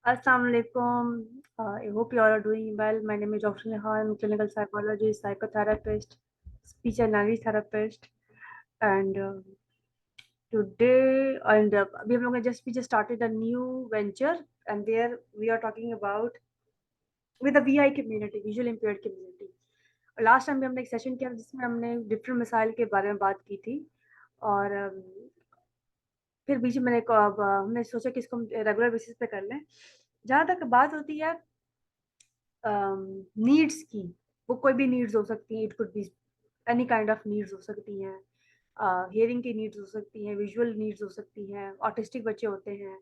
Assalamu alaikum. I hope you all are doing well. My name is Dr. Neha. I'm a clinical psychologist, psychotherapist, speech and language therapist, and today we just started a new venture, and there we are talking about with the VI community, visual impaired community. Last time भी हमने एक session किया जिसमें हमने different मसाइल के बारे में बात की थी और फिर बीच में हमने सोचा कि इसको हम रेगुलर बेसिस पे कर लें। जहाँ तक बात होती है नीड्स की, वो कोई भी नीड्स हो सकती हैं, it could be any kind of needs हो सकती हैं, हियरिंग की नीड्स हो सकती हैं, विजुअल नीड्स हो सकती हैं, ऑटिस्टिक बच्चे होते हैं,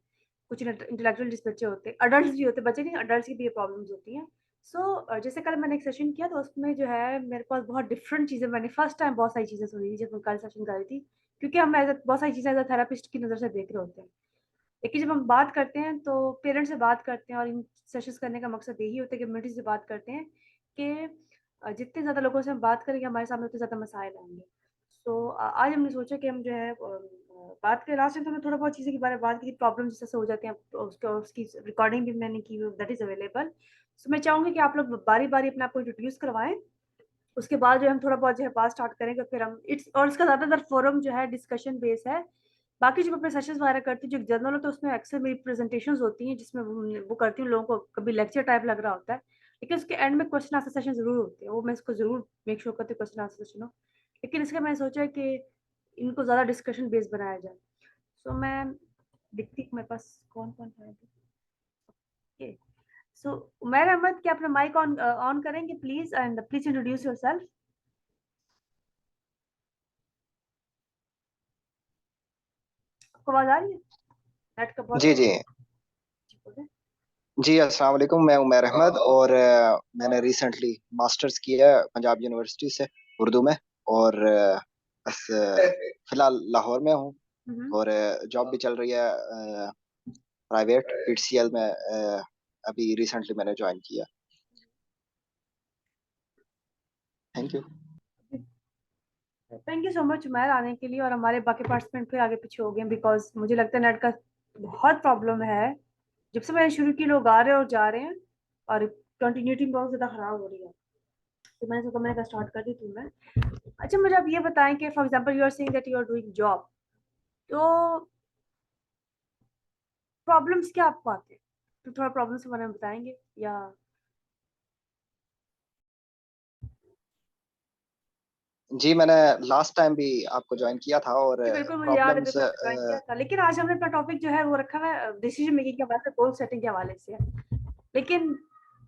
कुछ इंटेलेक्चुअल जिस बच्चे होते हैं, अडल्ट भी होते हैं, बच्चे नहीं अडल्ट की भी ये प्रॉब्लम्स होती हैं। सो जैसे कल मैंने एक सेशन किया तो उसमें जो है मेरे पास बहुत डिफरेंट चीज़ें, मैंने फर्स्ट टाइम बहुत सारी चीज़ें सुनी थी जब मैं कल सेशन कर रही थी, क्योंकि हम बहुत सारी चीज़ें एज अ थेरापिस्ट की नज़र से देख रहे होते हैं। लेकिन जब हम बात करते हैं तो पेरेंट्स से बात करते हैं और इन सेशंस करने का मकसद यही होता है कि कम्युनिटी से बात करते हैं कि जितने ज़्यादा लोगों से हम बात करेंगे हमारे सामने उतने ज़्यादा मसाइल आएंगे। सो आज हमने सोचा कि हम जो है बात करें। लास्ट टाइम तो हमने थोड़ा बहुत चीज़ें के बारे में बात की थी, प्रॉब्लम जैसे हो जाते हैं, तो उसकी रिकॉर्डिंग भी मैंने की, दैट इज़ अवेलेबल। सो मैं चाहूँगी कि आप लोग बारी बारी अपने आप को इंट्रोड्यूस करवाएं, उसके बाद जो है हम थोड़ा बहुत जो है बात स्टार्ट करेंगे, फिर हम इट्स और इसका ज़्यादातर फोरम जो है डिस्कशन बेस है। बाकी जो मैं अपने सेशंस वगैरह करती हूँ जो जर्नल होता है उसमें अक्सर मेरी प्रेजेंटेशंस होती हैं जिसमें वो करती हूँ, लोगों को कभी लेक्चर टाइप लग रहा होता है, लेकिन उसके एंड में क्वेश्चन आंसर सेशन जरूर होते हैं, वो मैं इसको जरूर मेक श्योर करती हूँ क्वेश्चन आंसर सेशन हो। लेकिन इसका मैंने सोचा है कि इनको ज़्यादा डिस्कशन बेस बनाया जाए। सो मैं देखती हूँ मेरे पास कौन कौन है। सो उमैर अहमद, क्या अपना माइक ऑन ऑन करेंगे please, and please introduce yourself. आपको आवाज आ रही है? नेट का बहुत जी जी बोले। जी। अस्सलाम वालेकुम। मैं उमैर अहमद और मैंने रिसेंटली मास्टर्स किया है पंजाब यूनिवर्सिटी से उर्दू में। और बस फिलहाल लाहौर में हूँ हम्म। और जॉब भी चल रही है प्राइवेट पीटीसीएल में। अभी रिसेंटली मैंने ज्वाइन किया। Thank you. Thank you so much Umair आने के लिए, और हमारे बाकी पार्टिसिपेंट फिर आगे पीछे हो गए बिकॉज मुझे लगता है नेट का बहुत प्रॉब्लम है। जब से मैंने शुरू की लोग आ रहे हैं और जा रहे हैं, और कंटिन्यूटी बहुत ज्यादा खराब हो रही है। तो मैंने सोचा मैंने स्टार्ट कर दी थी मैं। अच्छा, मुझे आप ये बताएं कि for example you are saying that you are doing job, तो प्रॉब्लम्स क्या आपको आते हैं? तो थोड़ा प्रॉब्लम्स के बारे में बताएंगे या? जी, मैंने लास्ट टाइम भी आपको ज्वाइन किया था और जी बिल्कुल, मुझे याद है प्रॉब्लम्स। बिल्कुल आपने ज्वाइन किया था, लेकिन आज हमने अपना टॉपिक जो है वो रखा हुआ है डिसीजन मेकिंग के हवाले से, गोल सेटिंग के हवाले से है। लेकिन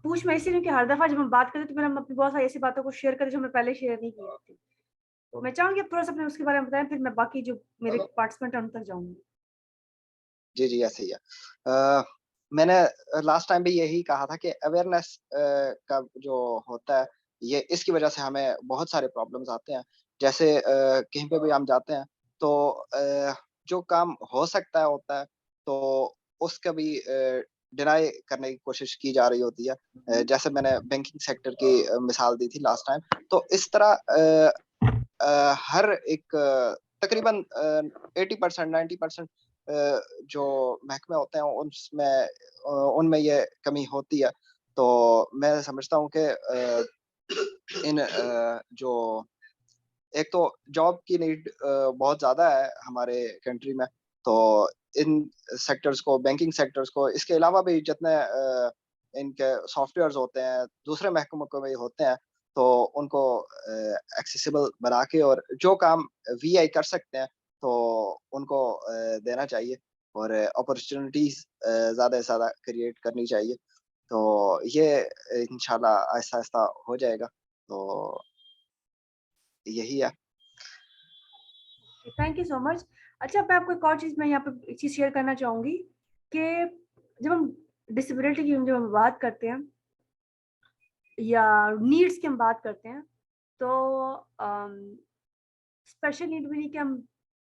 पूछ मैं इसीलिए कि हर दफा जब हम बात करते हैं तो फिर हम अपनी बहुत सारी ऐसी बातों को शेयर करें जो हमने पहले शेयर नहीं की थी। तो मैं चाहूंगी आप थोड़ा सा अपने उसके बारे में बताएं, फिर मैं बाकी जो मेरे पार्टिसिपेंट हैं उन तक जाऊंगी। जी जी, ऐसे ही है। मैंने लास्ट टाइम भी यही कहा था कि अवेयरनेस का जो होता है, ये इसकी वजह से हमें बहुत सारे प्रॉब्लम्स आते हैं। जैसे कहीं पे भी हम जाते हैं तो जो काम हो सकता है होता है, तो उसका भी डिनाई करने की कोशिश की जा रही होती है। जैसे मैंने बैंकिंग सेक्टर की मिसाल दी थी लास्ट टाइम। तो इस तरह हर एक तकरीबन 80% 90% जो महकमे होते हैं उनमें ये कमी होती है। तो मैं समझता हूँ कि इन जो एक तो जॉब की नीड बहुत ज़्यादा है हमारे कंट्री में। तो इन सेक्टर्स को, बैंकिंग सेक्टर्स को, इसके अलावा भी जितने इनके सॉफ्टवेयर्स होते हैं दूसरे महकमों को भी होते हैं, तो उनको एक्सेसिबल बना के और जो काम वीआई कर सकते हैं तो उनको देना चाहिए और अपॉर्चुनिटीज ज़्यादा से ज़्यादा क्रिएट करनी चाहिए। तो ये इंशाल्लाह आहिस्ता आहिस्ता हो जाएगा। तो यही है। Thank you so much. अच्छा, मैं आपको एक और चीज़ मैं यहाँ पे एक चीज़ शेयर करना चाहूंगी कि जब हम डिसेबिलिटी की जब हम बात करते हैं या नीड्स की हम बात करते हैं, तो स्पेशल नीड भी नहीं कि हम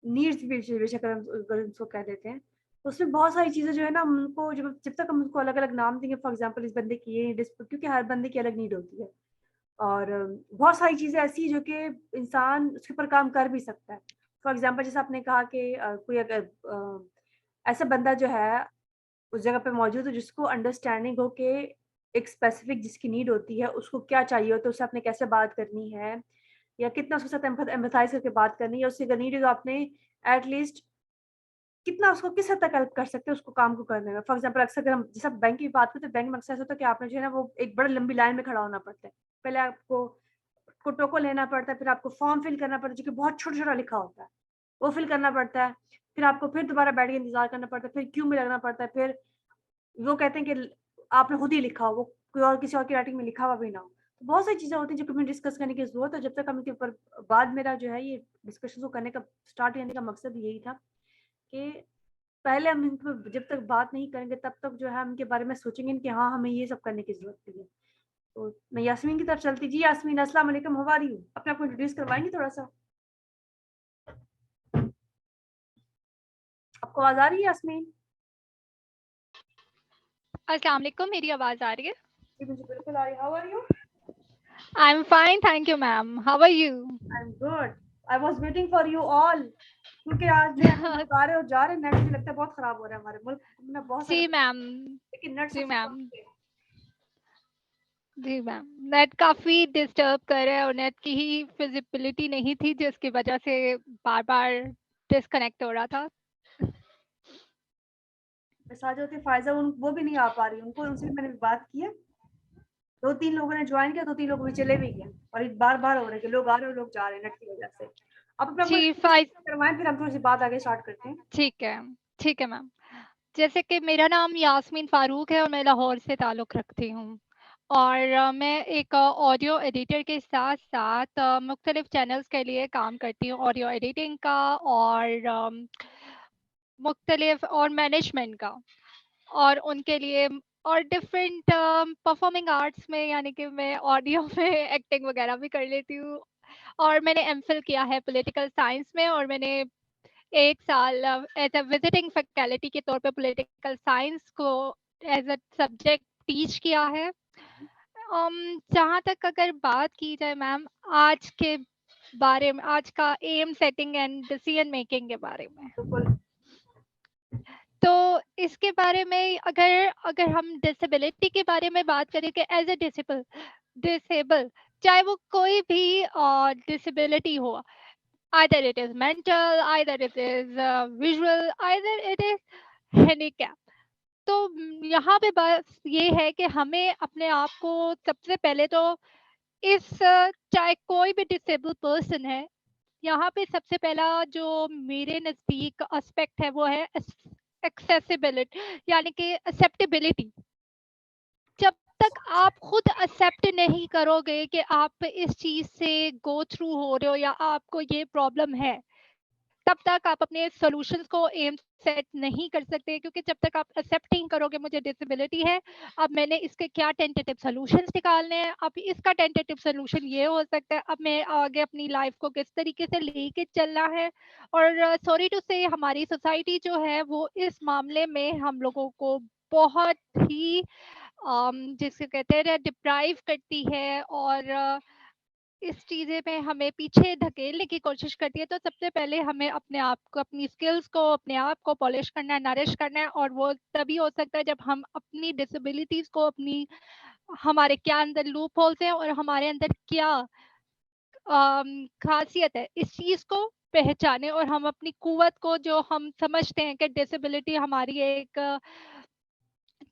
नीड्स बेशक अगर उसको कह देते हैं, तो उसमें बहुत सारी चीज़ें जो है ना, हम उनको जब जब तक हम उनको अलग अलग नाम देंगे, फॉर एग्जांपल इस बंदे की ये क्योंकि हर बंदे की अलग नीड होती है, और बहुत सारी चीज़ें ऐसी हैं जो कि इंसान उसके ऊपर काम कर भी सकता है। फॉर एग्जांपल जैसे आपने कहा कि कोई अगर ऐसा बंदा जो है उस जगह पे मौजूद हो, जिसको अंडरस्टैंडिंग हो कि एक स्पेसिफिक जिसकी नीड होती है, उसको क्या चाहिए होता है, उससे आपने कैसे बात करनी है, या कितना उसके साथ एम्पैथाइज़ करके बात करनी है, उससे अगर नीड है तो आपने एट लीस्ट कितना उसको किस हद तक हेल्प कर सकते हैं उसको काम को करने में। फॉर एग्ज़ाम्पल अक्सर अगर हम जैसे बैंक की बात करें तो बैंक में अक्सर ऐसा होता है कि आपने जो है ना वो एक बड़ी लंबी लाइन में खड़ा होना पड़ता है। पहले आपको टोकन लेना पड़ता है, फिर आपको फॉर्म फिल करना पड़ता है जो कि बहुत छोटा-छोटा लिखा होता है। वो फिल करना पड़ता है, फिर आपको फिर दोबारा बैठ के इंतज़ार करना पड़ता है, फिर क्यू में लगना पड़ता है, फिर वो कहते हैं कि आपने खुद ही लिखा हो, वो कोई और किसी और की राइटिंग में लिखा हुआ भी ना हो। तो बहुत सारी चीज़ें होती हैं जो कि हमें डिस्कस करने की ज़रूरत है, जब तक हम इनके ऊपर बाद मेरा जो है ये डिस्कशन को करने का स्टार्ट करने का मकसद यही था कि पहले हम इन पे जब तक बात नहीं करेंगे तब तक जो है हम इनके बारे में सोचेंगे कि हाँ, हमें ये सब करने की ज़रूरत भी है। तो मैं यास्मीन की तरफ चलती जी, यास्मीन अस्सलाम वालेकुम, हाउ आर यू? अपने आप को इंट्रोड्यूस करवाएँगी थोड़ा-सा? आपको आवाज़ आ रही है यास्मीन? अस्सलाम वालेकुम, मेरी आवाज़ आ रही है? जी, मुझे बिल्कुल आ रही है, how are you? I am fine, thank you ma'am. How are you? I am good. I was waiting for you all क्योंकि आज जो है हम लोग आ रहे और जा रहे हैं, नेट मुझे लगता है बहुत खराब हो रहा है हमारे मुल्क में बहुत सारे जी मैम, लेकिन नेट जी सबसे मैम, कम है। जी मैम। नेट काफ़ी डिस्टर्ब कर रहा है और नेट की ही फिज़िबिलिटी नहीं थी जिसकी वजह से बार-बार डिस्कनेक्ट हो रहा था। साथ होती फ़ायज़ा वो भी नहीं आ पा रही, उनको उनसे भी मैंने बात की है। 2-3 लोगों ने जॉइन किया, 2-3 लोग भी चले भी गए और ये बार-बार हो रहा है कि लोग आ रहे हैं और लोग जा रहे हैं नेट की वजह से। आप अपना कोई जी, फ़ाइज़ करवाएँ फिर हम थोड़ी-सी बात आगे स्टार्ट करते हैं। ठीक है मैम। जैसे कि मेरा नाम यास्मीन फ़ारूक है और मैं लाहौर से ताल्लुक़ रखती हूँ। और मैं एक ऑडियो एडिटर के साथ-साथ मुख्तलिफ़ चैनल्स के लिए काम करती हूँ, ऑडियो एडिटिंग का और मुख्तलिफ़ और मैनेजमेंट का। और उनके लिए और डिफरेंट परफॉर्मिंग आर्ट्स में यानी कि मैं ऑडियो में एक्टिंग वगैरह भी कर लेती हूँ। और मैंने एमफिल किया है पॉलिटिकल साइंस में और मैंने 1 साल एज़ अ विज़िटिंग फैकल्टी के तौर पे पॉलिटिकल साइंस को एज़ अ सब्जेक्ट टीच किया है। जहाँ तक अगर बात की जाए मैम आज के बारे में, आज का aim setting and decision making के बारे में। बिल्कुल, तो इसके बारे में अगर अगर हम डिसेबिलिटी के बारे में बात करें कि एज ए डिसेबल चाहे वो कोई भी डिसेबिलिटी हो, either it is mental, either it is visual, either it is handicap. तो यहाँ पे बस ये है कि हमें अपने आप को सबसे पहले तो चाहे कोई भी डिसेबल पर्सन है, यहाँ पे सबसे पहला जो मेरे नज़दीक एस्पेक्ट है वो है एक्सेसिबिलिटी यानी कि एक्सेप्टेबिलिटी। जब तक आप खुद एक्सेप्ट नहीं करोगे कि आप इस चीज़ से गो थ्रू हो रहे हो या आपको ये प्रॉब्लम है, तब तक आप अपने सॉल्यूशंस को एम सेट नहीं कर सकते, क्योंकि जब तक आप एक्सेप्ट नहीं करोगे मुझे डिसेबिलिटी है, अब मैंने इसके क्या टेंटेटिव सॉल्यूशंस निकालने हैं, अब इसका टेंटेटिव सॉल्यूशन ये हो सकता है, अब मैं आगे अपनी लाइफ को किस तरीके से लेके चलना है। और सॉरी टू से हमारी सोसाइटी जो है वो इस मामले में हम लोगों को बहुत ही जिसे कहते हैं डिप्राइव करती है और इस चीज़ें में हमें पीछे धकेलने की कोशिश करती है। तो सबसे पहले हमें अपने आप को, अपनी स्किल्स को, अपने आप को पॉलिश करना है, नरिश करना है, और वो तभी हो सकता है जब हम अपनी डिसेबिलिटीज़ को, अपनी हमारे क्या अंदर लूप होल्स हैं और हमारे अंदर क्या ख़ासियत है, इस चीज़ को पहचानें और हम अपनी कुव्वत को, जो हम समझते हैं कि डिसेबिलिटी हमारी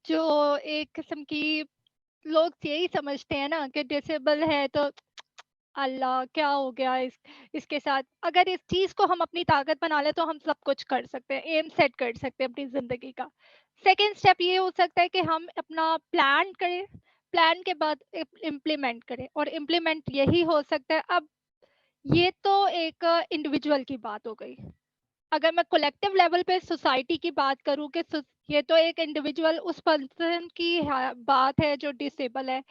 जो एक किस्म की, लोग यही समझते हैं ना कि डिसेबल है तो अल्लाह क्या हो गया इसके साथ। अगर इस चीज को हम अपनी ताकत बना ले तो हम सब कुछ कर सकते हैं, एम सेट कर सकते हैं अपनी जिंदगी का। सेकेंड स्टेप ये हो सकता है कि हम अपना प्लान करें, प्लान के बाद इम्प्लीमेंट करें, और इम्प्लीमेंट यही हो सकता है। अब ये तो एक इंडिविजुअल की बात हो गई। अगर मैं कलेक्टिव लेवल पे सोसाइटी की बात करूं कि ये तो एक इंडिविजुअल उस पर्सन की बात है जो डिसेबल है,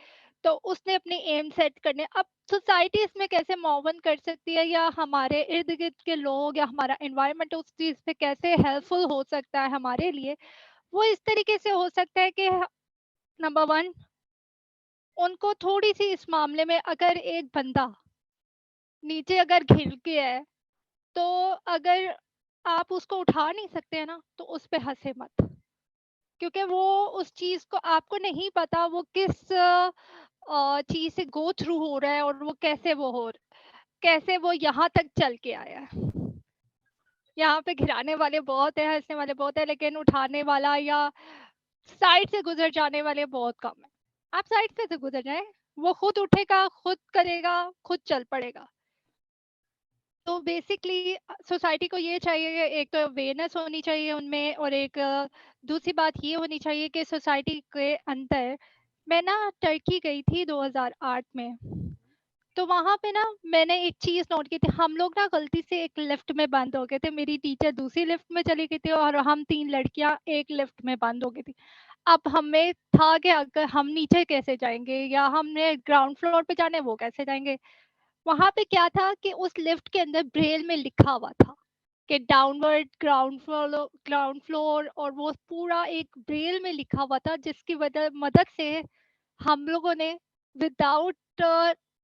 तो उसने अपने एम सेट करने। अब सोसाइटी इसमें कैसे मूव कर सकती है, या हमारे इर्द गिर्द के लोग या हमारा एनवायरनमेंट उस चीज़ पे कैसे हेल्पफुल हो सकता है हमारे लिए, वो इस तरीके से हो सकता है कि नंबर वन, उनको थोड़ी सी इस मामले में, अगर एक बंदा नीचे अगर गिर गया है, तो अगर आप उसको उठा नहीं सकते हैं ना, तो उस पे हंसे मत। क्योंकि वो उस चीज़ को आपको नहीं पता वो किस चीज़ से गो थ्रू हो रहा है और वो कैसे वो यहाँ तक चल के आया है। यहाँ पे गिराने वाले बहुत हैं, हँसने वाले बहुत हैं, लेकिन उठाने वाला या साइड से गुज़र जाने वाले बहुत कम हैं। आप साइड पे से गुज़र जाएँ, वो खुद उठेगा, खुद करेगा, खुद चल पड़ेगा। तो बेसिकली सोसाइटी को ये चाहिए, एक तो अवेयरनेस होनी चाहिए उनमें, और एक दूसरी बात ये होनी चाहिए कि सोसाइटी के अंदर, मैं ना टर्की गई थी 2008 में, तो वहाँ पे ना मैंने एक चीज़ नोट की थी। हम लोग ना गलती से एक लिफ्ट में बंद हो गए थे, मेरी टीचर दूसरी लिफ्ट में चली गई थी और हम 3 लड़कियाँ एक लिफ्ट में बंद हो गई थी। अब हमें था कि अगर हम नीचे कैसे जाएँगे, या हमने ग्राउंड फ्लोर पे जाना है, वो कैसे जाएँगे? वहाँ पे क्या था कि उस लिफ्ट के अंदर ब्रेल में लिखा हुआ था कि डाउनवर्ड ग्राउंड फ्लोर, और वो पूरा एक ब्रेल में लिखा हुआ था, जिसकी मदद से हम लोगों ने विदाउट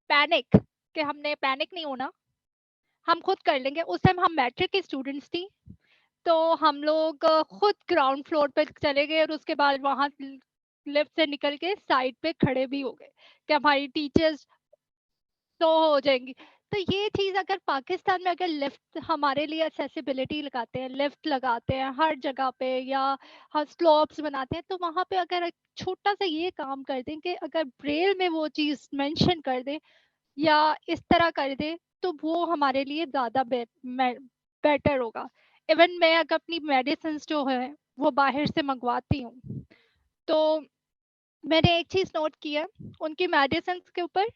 पैनिक, कि हमने पैनिक नहीं होना, हम खुद कर लेंगे। उस टाइम हम मैट्रिक की स्टूडेंट्स थी, तो हम लोग खुद ग्राउंड फ्लोर पे चले गए और उसके बाद वहाँ लिफ्ट से निकल के साइड पे खड़े भी हो गए कि हमारी टीचर्स तो हो जाएँगी। तो ये चीज़ अगर पाकिस्तान में अगर लिफ्ट हमारे लिए एक्सेसिबिलिटी लगाते हैं, लिफ्ट लगाते हैं हर जगह पे, या हर स्लॉप्स बनाते हैं, तो वहाँ पे अगर छोटा-सा ये काम कर दें कि अगर ब्रेल में वो चीज़ मेंशन कर दें या इस तरह कर दें, तो वो हमारे लिए ज़्यादा बेटर होगा। इवन मैं अगर अपनी मेडिसिन्स जो है, वो बाहर से मँगवाती हूँ, तो मैंने एक चीज़ नोट की है, उनकी मेडिसिन्स के ऊपर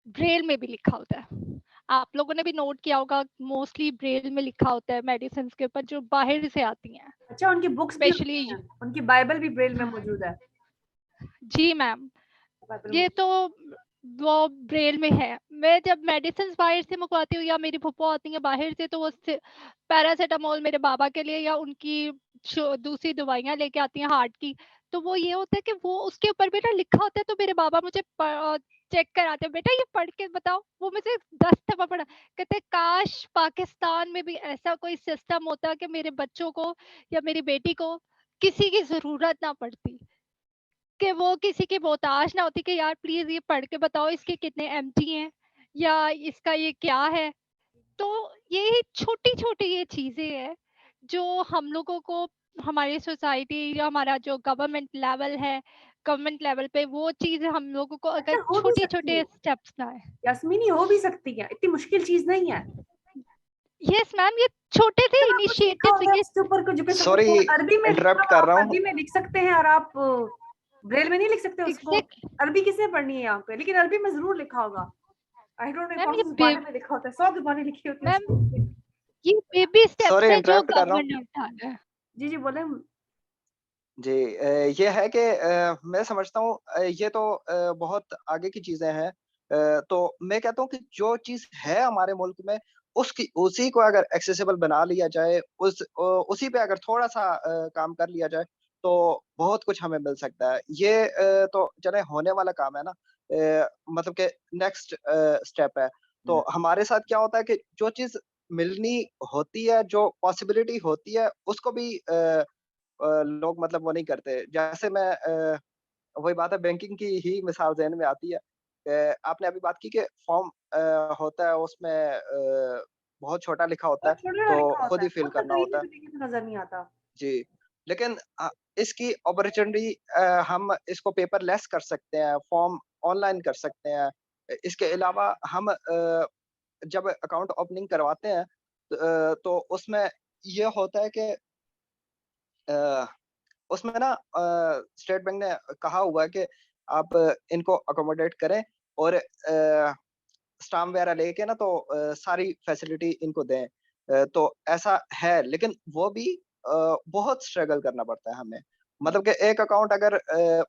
ब्रेल में भी लिखा होता है। आप लोगों ने भी नोट किया होगा, मोस्टली ब्रेल में लिखा होता है मेडिसिन्स के ऊपर जो बाहर से आती हैं। अच्छा, उनकी बुक्स भी होती स्पेशली हैं, उनकी बाइबल भी ब्रेल में मौजूद है। जी मैम, बाइबल ये तो वो ब्रेल में है। मैं जब मेडिसिन्स बाहर से मंगवाती हूँ या मेरी फूफा आती हैं बाहर से, तो वो पैरासिटामोल मेरे बाबा के लिए या उनकी जो दूसरी दवाइयाँ लेके आती हैं हार्ट की, तो वो ये होता है कि वो उसके ऊपर भी ना लिखा होता है, तो मेरे बाबा मुझे चेक कराते हैं, बेटा ये पढ़ के बताओ। वो मुझे 10 दफ़ा पढ़ा, कहते काश पाकिस्तान में भी ऐसा कोई सिस्टम होता कि मेरे बच्चों को या मेरी बेटी को किसी की ज़रूरत ना पड़ती, कि वो किसी की मोहताज ना होती कि यार प्लीज़ ये पढ़ के बताओ इसके कितने एमजी हैं या इसका ये क्या है। तो ये छोटी-छोटी ये चीज़ें हैं जो हम लोगों को, हमारी सोसाइटी या हमारा जो गवर्नमेंट लेवल पे वो चीज़ हम लोगों को अगर अच्छा, हो भी सकती छोटे-छोटे है, स्टेप्स लाएँ। यास्मीनी हो भी सकती है, इतनी मुश्किल चीज़ नहीं है। यस मैम, ये छोटे से इतना कुछ लिखा इनिशिएटिव्स होता है ये उसके ऊपर, कुछ जो कि सपोज़ सॉरी, अरबी में लिखा इंटरप्ट हुआ, कर आप रहा हूँ। अरबी में लिख सकते हैं और आप ब्रेल में नहीं लिख सकते उसको। एग्ज़ैक्ट अरबी किसने पढ़नी है यहाँ पे? लेकिन अरबी में ज़रूर लिखा होगा। आई डोंट नो मैम, कौन सी ज़ुबान में लिखा होता है, 100 ज़ुबानें लिखी होती हैं मैम उसके ऊपर। ये बेबी स्टेप्स सॉरी, हैं जो इंटरप्ट कर रहा हूँ। गवर्नमेंट ने उठाना है। जी, जी, बोलें। जी, ये है कि मैं समझता हूँ ये तो बहुत आगे की चीज़ें हैं। तो मैं कहता हूँ कि जो चीज़ है हमारे मुल्क में, उसकी उसी को अगर एक्सेसिबल बना लिया जाए, उसी पे अगर थोड़ा-सा काम कर लिया जाए, तो बहुत कुछ हमें मिल सकता है। ये तो चले होने वाला काम है ना, मतलब कि नेक्स्ट स्टेप है। हुँ, तो हमारे साथ क्या होता है कि जो चीज़ मिलनी होती है, जो पॉसिबिलिटी होती है, उसको भी लोग मतलब वो नहीं करते। जैसे मैं वही बात है, बैंकिंग की ही मिसाल ज़हन में आती है। आपने अभी बात की कि फॉर्म होता है, उसमें बहुत छोटा लिखा होता है, बहुत छोटा-छोटा तो लिखा होता खुद है, ही फ़िल वो तो करना कहीं होता पे है। भी देखिए तो नज़र नहीं आता। जी, लेकिन इसकी अपॉर्च्युनिटी हम इसको पेपरलेस कर सकते हैं, फॉर्म ऑनलाइन कर सकते हैं। इसके अलावा हम जब अकाउंट ओपनिंग करवाते हैं, तो उसमें ये होता है कि अ उसमें ना स्टेट बैंक ने कहा हुआ है कि आप इनको अकोमोडेट करें और स्टाम्प वगैरह लेके ना, तो सारी फैसिलिटी इनको दें। तो ऐसा है, लेकिन वो भी बहुत स्ट्रगल करना पड़ता है हमें। मतलब कि एक अकाउंट अगर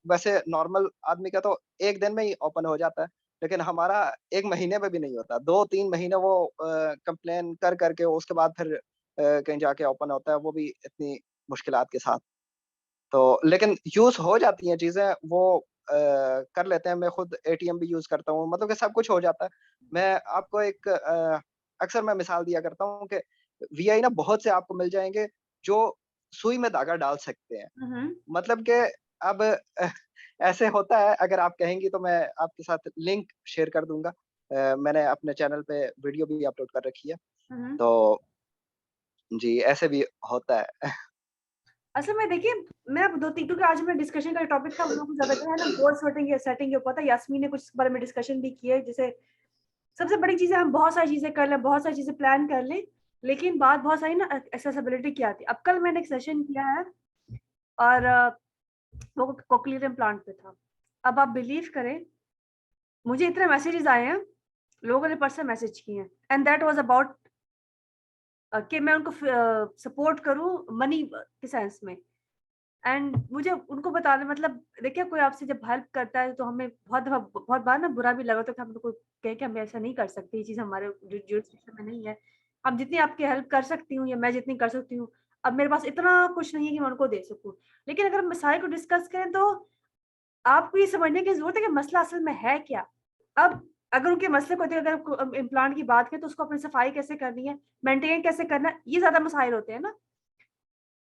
वैसे नॉर्मल आदमी का तो 1 दिन में ही ओपन हो जाता है, लेकिन हमारा 1 महीने में भी नहीं होता। 2-3 महीने वो कंप्लेन कर के उसके बाद फिर कहीं जाके ओपन होता है, वो भी इतनी मुश्किलात के साथ। तो लेकिन यूज़ हो जाती हैं चीज़ें, वो कर लेते हैं। मैं खुद एटीएम भी यूज़ करता हूँ, मतलब कि सब कुछ हो जाता है। मैं आपको एक अक्सर मैं मिसाल दिया करता हूँ कि वीआई ना बहुत से आपको मिल जाएँगे, जो सुई में धागा डाल सकते हैं। हम्म। मतलब कि अब ऐसे होता है, अगर आप कहेंगी तो मैं आपके साथ लिंक शेयर कर दूँगा। मैंने अपने चैनल पे वीडियो भी अपलोड कर रखी है। हम्म। तो जी, ऐसे भी होता है। असल में देखिए, मैं अब 2-3, क्योंकि आज मैं डिस्कशन का टॉपिक था, हम लोग को ज्यादातर है ना गोल सेटिंग या सेटिंग के ऊपर था। यास्मीन ने कुछ इस बारे में डिस्कशन भी की है, जैसे सबसे बड़ी चीज़ है हम बहुत सारी चीज़ें कर लें, बहुत सारी चीज़ें प्लान कर लें, लेकिन बात बहुत सारी ना एक्सेसिबिलिटी की आती है। अब कल मैंने एक सेशन किया है और वो कोक्लियर इम्प्लांट पे था। अब आप बिलीव करें, मुझे इतने मैसेजेस आए हैं, लोगों ने पर्सनल मैसेज किए हैं, एंड दैट वाज़ अबाउट कि मैं उनको सपोर्ट करूँ मनी के सेंस में। एंड मुझे उनको बताना, मतलब देखिए, कोई आपसे जब हेल्प करता है तो हमें बहुत बार ना बुरा भी लगा तो हम लोग को कहे कि हम ऐसा नहीं कर सकते, ये चीज़ हमारे जुरिस्डिक्शन में नहीं है। हम जितनी आपकी हेल्प कर सकती हूँ या मैं जितनी कर सकती हूँ, अब मेरे पास इतना कुछ नहीं है कि मैं उनको दे सकूँ। लेकिन अगर हम मसाइल को डिस्कस करें तो आपको ये समझने की ज़रूरत है कि मसला असल में है क्या? अब अगर उनके मसले को देखिए, अगर इम्प्लांट की बात करें तो उसको अपनी सफाई कैसे करनी है, मेंटेन कैसे करना है, ये ज़्यादा मसाइल होते हैं ना।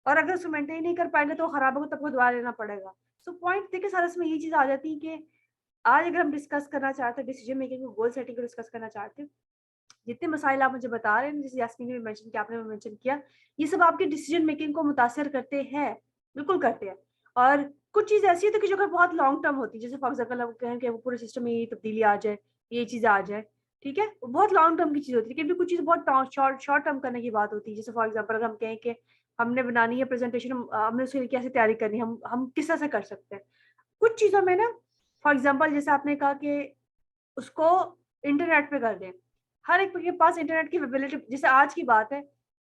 और अगर उसको मेंटेन नहीं कर पाएँगे तो वो खराब होगा, तब आपको दोबारा लेना पड़ेगा। सो पॉइंट देखिए, सारा इसमें ये चीज़ आ जाती है कि आज अगर हम डिस्कस करना चाहते हैं डिसीजन मेकिंग को, गोल सेटिंग को डिस्कस करना चाहते हैं, जितने मसाइल आप मुझे बता रहे हैं, जैसे यास्मीन ने भी मेंशन किया, आपने भी मेंशन किया, ये सब आपकी डिसीजन मेकिंग को मुतासिर करते हैं, बिल्कुल करते हैं। और कुछ चीज़ ऐसी होती है कि जो कि बहुत लॉन्ग टर्म होती है, जैसे फॉर एग्ज़ाम्पल हम कहें कि वो पूरे सिस्टम में ये तब्दीली आ जाए, ये चीज़ आ जाए, ठीक है? वो बहुत लॉन्ग टर्म की चीज़ होती है, लेकिन भी कुछ चीज़ बहुत शॉर्ट शॉर्ट टर्म करने की बात होती है। जैसे फॉर एग्ज़ाम्पल अगर हम कहें कि हमने बनानी है प्रेज़ेंटेशन, हमने उसके लिए कैसे तैयारी करनी है, हम किस तरह से कर सकते हैं। कुछ चीज़ों में ना, फॉर एग्ज़ाम्पल जैसे आपने कहा कि उसको इंटरनेट पे कर दें। हर एक के पास इंटरनेट की एबिलिटी, जैसे आज की बात है,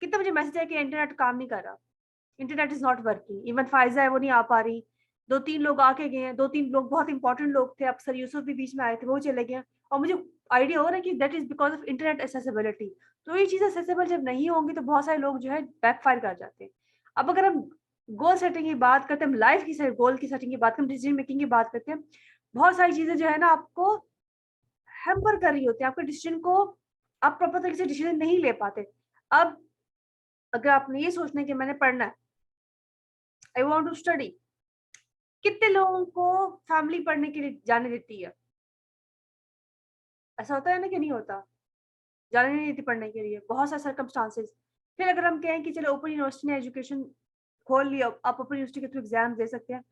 कितने मुझे मैसेज आया कि इंटरनेट काम नहीं कर रहा, internet is not working, even Faiza है वो नहीं आ पा रही। 2-3 लोग आके गए हैं, 2-3 लोग बहुत इंपॉर्टेंट लोग थे, अफसर यूसुफ भी बीच में आए थे, वो चले गए हैं और मुझे आइडिया हो रहा है कि that is because of internet accessibility. तो ये चीज़ें एक्सेसिबल जब नहीं होंगी तो बहुत सारे लोग जो है बैकफ़ायर कर जाते हैं। अब अगर हम गोल सेटिंग की बात करते हैं, हम लाइफ़ की गोल की सेटिंग की बात करते हैं, डिसीज़न मेकिंग की बात करते हैं, बहुत सारी चीज़ें जो है ना आपको हैम्पर कर रही होती है, आपके डिसीजन को आप प्रॉपर तरीके से डिसीजन नहीं ले पाते। अब अगर आपने ये सोचना है कि मैंने पढ़ना है, आई वांट टू स्टडी, कितने लोगों को फैमिली पढ़ने के लिए जाने देती है? ऐसा होता है ना कि नहीं होता? जाने नहीं देती पढ़ने के लिए, बहुत सारे सर्कमस्टांसेस। फिर अगर हम कहें कि चलो ओपन यूनिवर्सिटी ने एजुकेशन खोल लिया, आप ओपन यूनिवर्सिटी के थ्रू एग्ज़ाम दे सकते हैं।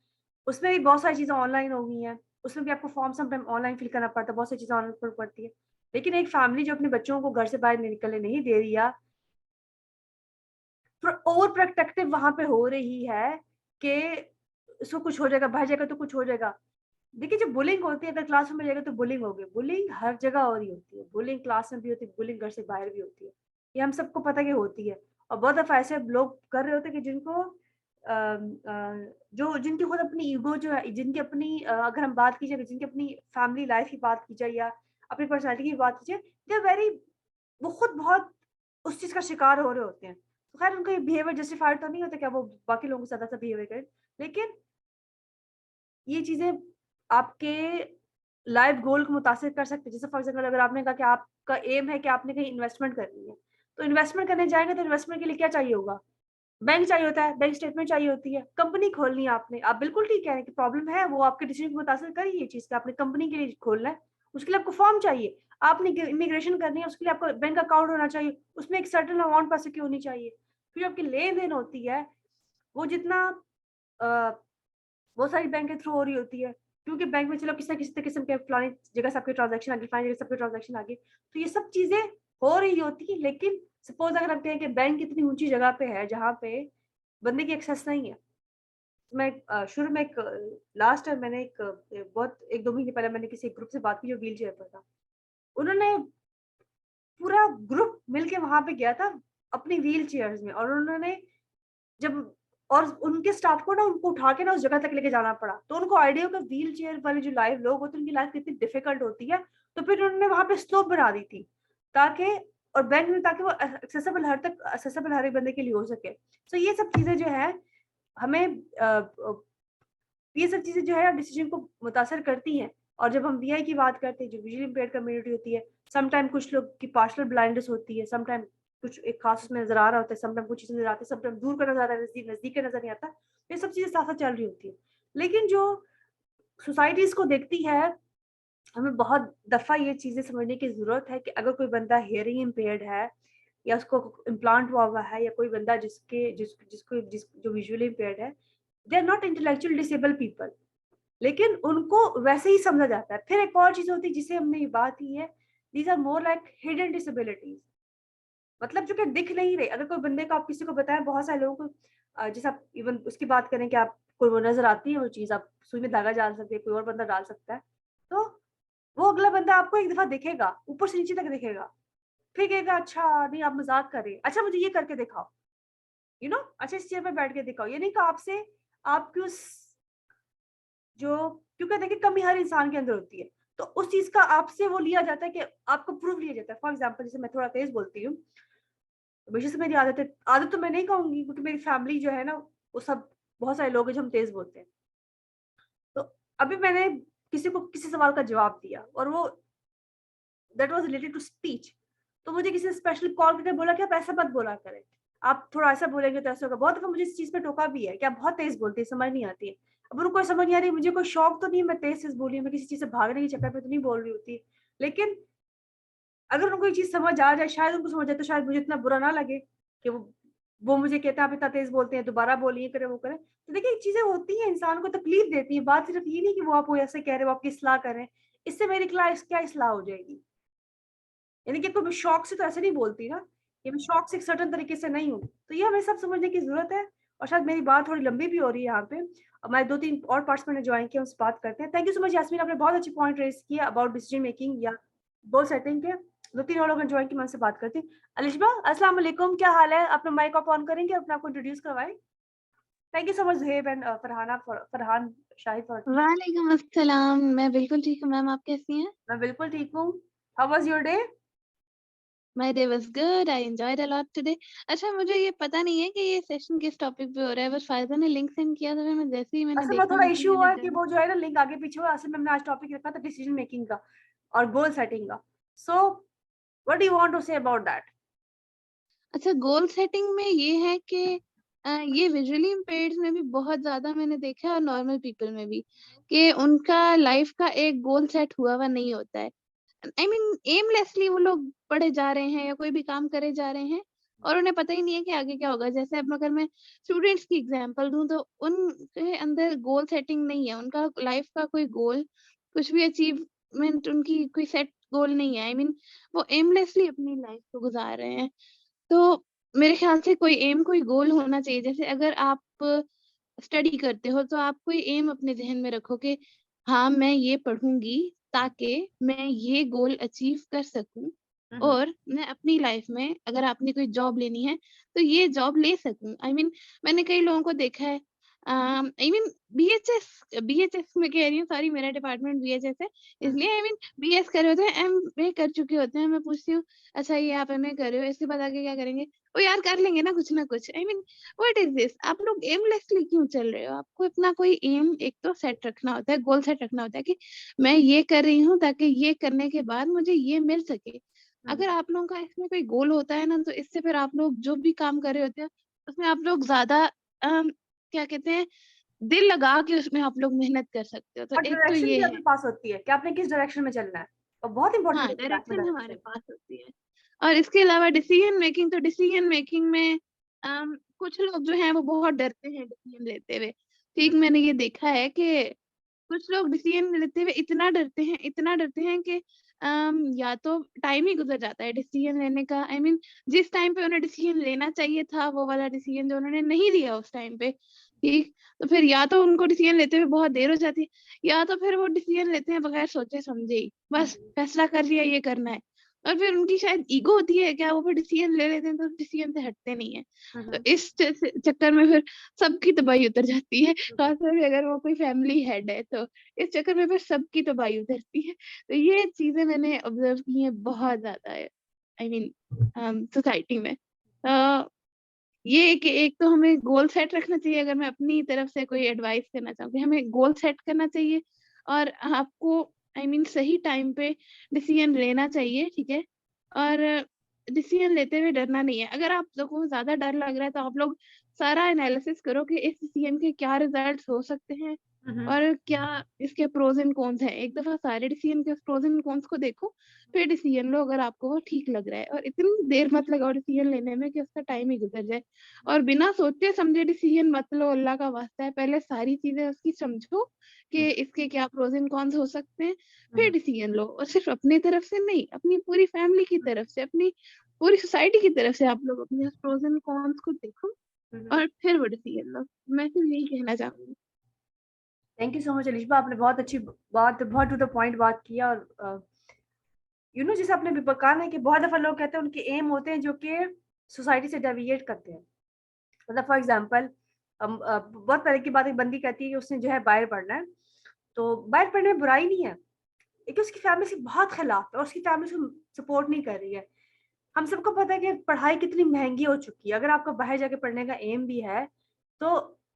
उसमें भी बहुत सारी चीज़ें ऑनलाइन हो गई हैं, उसमें भी आपको फॉर्म समटाइम ऑनलाइन फिल करना पड़ता है, बहुत सारी चीज़ें ऑनलाइन फिल पड़ती है। लेकिन एक फैमिली जो अपने बच्चों को घर से बाहर निकलने नहीं दे रही है, ओवर प्रोटेक्टिव वहाँ पे हो रही है कि इसको कुछ हो जाएगा, बाहर जाएगा तो कुछ हो जाएगा। देखिए, जब बुलिंग होती है, अगर क्लास में जाएगा तो बुलिंग होगी। बुलिंग हर जगह हो रही होती है। बुलिंग क्लास में भी होती है, बुलिंग घर से बाहर भी होती है। ये हम सबको पता है कि होती है। और बहुत दफ़ा ऐसे लोग कर रहे होते हैं कि जिनको जो जिनकी खुद अपनी ईगो जो है, जिनकी अपनी अगर हम बात की जाए, जिनकी अपनी फैमिली लाइफ़ की बात की जाए या अपनी पर्सनैलिटी की बात की जाए, दे आर वेरी, वो खुद बहुत उस चीज़ का शिकार हो रहे होते हैं। तो ख़ैर उनका ये बिहेवियर जस्टिफाइड तो नहीं होता कि वो बाकी लोगों के साथ ऐसा बिहेवियर करें। लेकिन ये चीज़ें आपके लाइफ गोल को मुतासिर कर सकती है। जैसे फॉर एग्ज़ाम्पल अगर आपने कहा कि आपका एम है कि आपने कहीं इन्वेस्टमेंट करनी है, तो इन्वेस्टमेंट करने जाएँगे तो इन्वेस्टमेंट के लिए क्या चाहिए होगा? बैंक चाहिए होता है, बैंक स्टेटमेंट चाहिए होती है, कंपनी खोलनी है आपने। आप बिल्कुल ठीक कह रहे हैं कि प्रॉब्लम है, वो आपके डिसीज़न को मुतासिर कर रही है ये चीज़ कि आपने कंपनी के लिए खोलना है, उसके लिए आपको फॉर्म चाहिए। आपने इमिग्रेशन करनी है, उसके लिए आपको बैंक अकाउंट होना चाहिए, उसमें एक सर्टेन अमाउंट पैसे की होनी चाहिए। फिर जो आपकी लेन-देन होती है, वो जितना अ बहुत सारी बैंक के थ्रू हो रही होती है, क्योंकि बैंक में चलो किसी न किसी किस्म के फलानी जगह से आपके ट्रांज़ैक्शन आ गई, फलानी जगह से आपके ट्रांज़ैक्शन आ गई। तो ये सब चीज़ें हो रही होती हैं, लेकिन सपोज़ अगर हम कहें कि बैंक इतनी ऊँची जगह पे है, जहाँ पे बंदे की एक्सेस नहीं है। मैं शुरू में एक लास्ट टाइम मैंने एक बहुत 1-2 महीने पहले मैंने किसी ग्रुप से बात की जो व्हीलचेयर पर था। उन्होंने पूरा ग्रुप मिलके वहाँ पे गया था, अपनी व्हीलचेयर्स में, और उन्होंने जब और उनके स्टाफ को ना उनको उठा के ना उस जगह तक लेके जाना पड़ा। तो उनको आइडिया होगा व्हील चेयर वाले जो लाइव लोग होते हैं, उनकी लाइफ कितनी डिफिकल्ट होती है। तो फिर उन्होंने वहाँ पे स्लोप बना दी थी, ताकि और बैंक में, ताकि वो एक्सेसिबल हर एक बंदे के लिए हो सके। सो ये सब चीज़ें जो है हमें ये सब चीज़ें जो है डिसीज़न को मुतासिर करती हैं। और जब हम वीआई की बात करते हैं, जो विजुअली इम्पेयर्ड कम्युनिटी होती है, सम टाइम कुछ लोग की पार्शियल ब्लाइंडनेस होती है, सम टाइम कुछ एक खास उसमें नज़र आ रहा होता है, समटाइम कुछ चीज़ें नज़र आती है, समटाइम दूर का नज़र आता है, नज़दीक का नज़र नहीं आता। ये सब चीज़ें साथ-साथ चल रही होती हैं। लेकिन जो सोसाइटी इसको देखती है, हमें बहुत दफ़ा ये चीज़ें समझने की ज़रूरत है कि अगर कोई बंदा हियरिंग इम्पेयर्ड है या उसको इम्प्लांट हुआ हुआ है, या कोई बंदा जो विजुअली इम्पेयर्ड है, they are not intellectual disabled people, लेकिन उनको वैसे ही समझा जाता है। फिर एक और चीज़ होती है जिसे हमने ये बात की है, these are more like hidden disabilities, मतलब जो कि दिख नहीं रहे। अगर कोई बंदे को आप किसी को बताएँ, बहुत सारे लोगों को जैसे आप इवन उसकी बात करें कि आपको वो नज़र आती है वो चीज़, आप सुई में धागा डाल सकते हैं, कोई और बंदा डाल सकता है। तो वो अगला बंदा आपको एक दफ़ा दिखेगा, ऊपर से नीचे तक दिखेगा। फिर कहेगा अच्छा नहीं आप मज़ाक कर रहे हैं, अच्छा मुझे ये करके दिखाओ, अच्छा इस चेयर पे बैठ के दिखाओ। ये नहीं कि आपसे आपकी उस जो क्योंकि देखिए कमी हर इंसान के अंदर होती है। तो उस चीज़ का आपसे वो लिया जाता है कि आपको प्रूफ़ लिया जाता है। फॉर एग्ज़ाम्पल जैसे मैं थोड़ा तेज़ बोलती हूँ, वैसे से मेरी आदत है, आदत तो मैं नहीं कहूँगी क्योंकि मेरी फैमिली जो है ना, वो सब बहुत सारे लोग हैं जो हम तेज़ बोलते हैं। तो अभी मैंने किसी को किसी सवाल का जवाब दिया और वो that was related to speech. तो मुझे किसी ने स्पेशली कॉल करके बोला कि आप ऐसा मत बोला करें। आप थोड़ा ऐसा बोलेंगे तो ऐसा होगा। बहुत दफ़ा मुझे इस चीज़ पे टोका भी है कि आप बहुत तेज़ बोलती हैं, समझ नहीं आती है। अब उनको समझ नहीं आ रही, मुझे कोई शौक तो नहीं है मैं तेज़-तेज़ बोली, मैं किसी चीज़ से भागने के चक्कर में तो नहीं बोल रही होती। लेकिन अगर उनको ये चीज़ समझ आ जाए, शायद उनको समझ आए, तो शायद मुझे इतना बुरा ना लगे कि वो मुझे कहते हैं आप इतना तेज़ बोलते हैं, दोबारा बोलिए, ये करें, वो करें। तो देखिए चीज़ें होती हैं, इंसान को तकलीफ़ देती हैं। बात सिर्फ़ ये नहीं कि वो आपको ऐसे कह रहे हो, आपकी इस्लाह कर रहे हैं। इससे मेरी क्या इस्लाह हो जाएगी? यानी कि कोई मैं शौक से तो ऐसे नहीं बोलती ना, कि मैं शौक से एक सर्टेन तरीके से नहीं हूँ। तो ये हमें सब समझने की ज़रूरत है और शायद मेरी बात थोड़ी लंबी भी हो रही है यहाँ पे। हमारे 2-3 और पार्ट्स मैंने जॉइन किए, उनसे बात करते हैं। Thank you so much Yasmeen, आपने बहुत अच्छे पॉइंट रेज़ किए अबाउट डिसीजन मेकिंग या गोल सेटिंग के। 2-3 और लोग ने जॉइन किए, मैं उनसे बात करती हूँ। अलिशबा, अस्सलाम वालेकुम, क्या हाल है? अपना माइक आप ऑन करेंगे, अपने आप को इंट्रोड्यूस करवाएँ? Thank you so much Zuhaib and Farhan Shahid for वालेकुम अस्सलाम। मैं बिल्कुल ठीक हूँ मैम, आप कैसी हैं? मैं बिल्कुल ठीक हूँ। How was your day? My day was good, I enjoyed a lot today. अच्छा मुझे ये पता नहीं है कि ये सेशन किस टॉपिक पे हो रहा है, बस फ़ायज़ा ने लिंक सेंड किया था, फिर मैं जैसे ही मैंने असल में देखा थोड़ा वैसे ही इश्यू मैंने हुआ है कि डन। वो जो है ना लिंक आगे पीछे हुआ। असल में हमने आज टॉपिक रखा था डिसीजन मेकिंग का और गोल सेटिंग का। So what do you want to say about that? अच्छा गोल सेटिंग में ये है कि ये विजुअली इम्पेयर्ड्स में भी बहुत ज़्यादा मैंने देखा है और नॉर्मल पीपल में भी, कि उनका लाइफ़ का एक गोल सेट हुआ हुआ नहीं होता है। आई मीन एमलेसली वो लोग पढ़े जा रहे हैं या कोई भी काम करे जा रहे हैं और उन्हें पता ही नहीं है कि आगे क्या होगा। जैसे अब अगर मैं स्टूडेंट्स की एग्जांपल दूं तो उनके अंदर गोल सेटिंग नहीं है, उनका लाइफ का कोई गोल, कुछ भी अचीवमेंट उनकी कोई सेट गोल नहीं है। आई मीन वो एमलेसली अपनी लाइफ को गुजार रहे हैं। तो मेरे ख्याल से कोई एम कोई गोल होना चाहिए। जैसे अगर आप स्टडी करते हो तो आप कोई एम अपने ज़हन में रखो कि हाँ, मैं ये पढ़ूँगी ताकि मैं ये गोल अचीव कर सकूँ हुँ, हुँ। और मैं अपनी लाइफ़ में अगर आपने कोई जॉब लेनी है, तो ये जॉब ले सकूँ। आई मीन मैंने कई लोगों को देखा है आई मीन बीएचएस मैं कह रही हूँ, सॉरी मेरा डिपार्टमेंट बीएचएस है, हुँ, इसलिए आई मीन बीएस कर रहे होते हैं, एमए कर चुके होते हैं। मैं पूछती हूँ, अच्छा ये आप एमए कर रहे हो, इसके बाद आगे क्या करेंगे? ओ यार कर लेंगे ना कुछ। I mean what is this? आप लोग एमलेसली क्यों चल रहे हो? आपको अपना कोई एम एक तो सेट रखना होता है, गोल सेट रखना होता है कि मैं ये कर रही हूँ ताकि ये करने के बाद मुझे ये मिल सके। हुँ, अगर आप लोगों का इसमें कोई गोल होता है ना, तो इससे फिर आप लोग जो भी काम कर रहे होते हैं, उसमें आप लोग ज़्यादा क्या कहते हैं, दिल लगा के उसमें आप लोग मेहनत कर सकते हो। तो और एक तो डायरेक्शन ये भी है। आपके पास होती है कि आपने किस डायरेक्शन में चलना है और बहुत हाँ, इंपॉर्टेंट है लाइफ में डायरेक्शन हमारे डायरेक्शन। पास होती है। और इसके अलावा डिसीजन मेकिंग में कुछ लोग जो हैं वो बहुत डरते हैं डिसीजन लेते हुए। ठीक मैंने ये देखा है कि कुछ लोग डिसीजन लेते हुए इतना डरते हैं कि या तो टाइम ही गुज़र जाता है डिसीजन लेने का। आई मीन जिस टाइम पे उन्हें डिसीजन लेना चाहिए था, वो वाला डिसीजन जो उन्होंने नहीं लिया उस टाइम पे, ठीक? तो फिर या तो उनको डिसीजन लेते हुए बहुत देर हो जाती है, या तो फिर वो डिसीजन लेते हैं बगैर सोचे-समझे ही। हुँ, बस फैसला कर लिया ये करना है। और फिर उनकी शायद ईगो होती है क्या, वो फिर डिसीजन ले लेते हैं तो डिसीजन से हटते नहीं हैं। हुँ, तो हुँ, इस चक्कर में फिर सबकी तबाही उतर जाती है। हुँ, हुँ। खासतौर पे अगर वो कोई फैमिली हेड है तो इस चक्कर में फिर सबकी तबाही उतरती है। तो ये चीज़ें मैंने ऑब्ज़र्व की हैं बहुत ज़्यादा आई मीन सोसाइटी में। ये एक एक तो हमें गोल सेट रखना चाहिए। अगर मैं अपनी तरफ से कोई एडवाइस करना चाहूँ कि हमें गोल सेट करना चाहिए और आपको आई मीन सही टाइम पे डिसीजन लेना चाहिए, ठीक है? और डिसीजन लेते हुए डरना नहीं है। अगर आप लोगों को ज़्यादा डर लग रहा है तो आप लोग सारा एनालिसिस करो कि इस डिसीजन के क्या रिजल्ट्स हो सकते हैं और क्या इसके प्रोज एंड कॉन्स हैं। एक दफ़ा सारे डिसीजन के प्रोज एंड कॉन्स को देखो, फिर डिसीजन लो अगर आपको वो ठीक लग रहा है। और इतनी देर मत लगाओ डिसीजन लेने में कि उसका टाइम ही गुज़र जाए। और बिना सोचे समझे डिसीजन मत लो, अल्लाह का वास्ता है। पहले सारी चीज़ें उसकी समझो कि इसके क्या प्रोज एंड कॉन्स हो सकते हैं, फिर डिसीजन लो। और सिर्फ अपनी तरफ से नहीं, अपनी पूरी फैमिली की तरफ से, अपनी पूरी सोसाइटी की तरफ से आप लोग अपने प्रोज एंड कॉन्स को देखो और फिर वो डिसीजन लो। मैं सिर्फ यही कहना चाहूंगी। Thank you so much Alishba, आपने बहुत अच्छी बात, बहुत टू द पॉइंट बात किया। और जैसे आपने भी कहा ना कि बहुत दफा लोग कहते हैं उनके एम होते हैं जो कि सोसाइटी से डेविएट करते हैं। मतलब फॉर एग्जांपल बहुत पहले की बात, एक बंदी कहती है कि उसने जो है बाहर पढ़ना है, तो बाहर पढ़ने में बुराई नहीं है, लेकिन उसकी फैमिली से बहुत खिलाफ है और उसकी फैमिली उसको सपोर्ट नहीं कर रही है। हम सबको पता है कि पढ़ाई कितनी महंगी हो चुकी है। अगर आपका बाहर जाके पढ़ने का एम भी है तो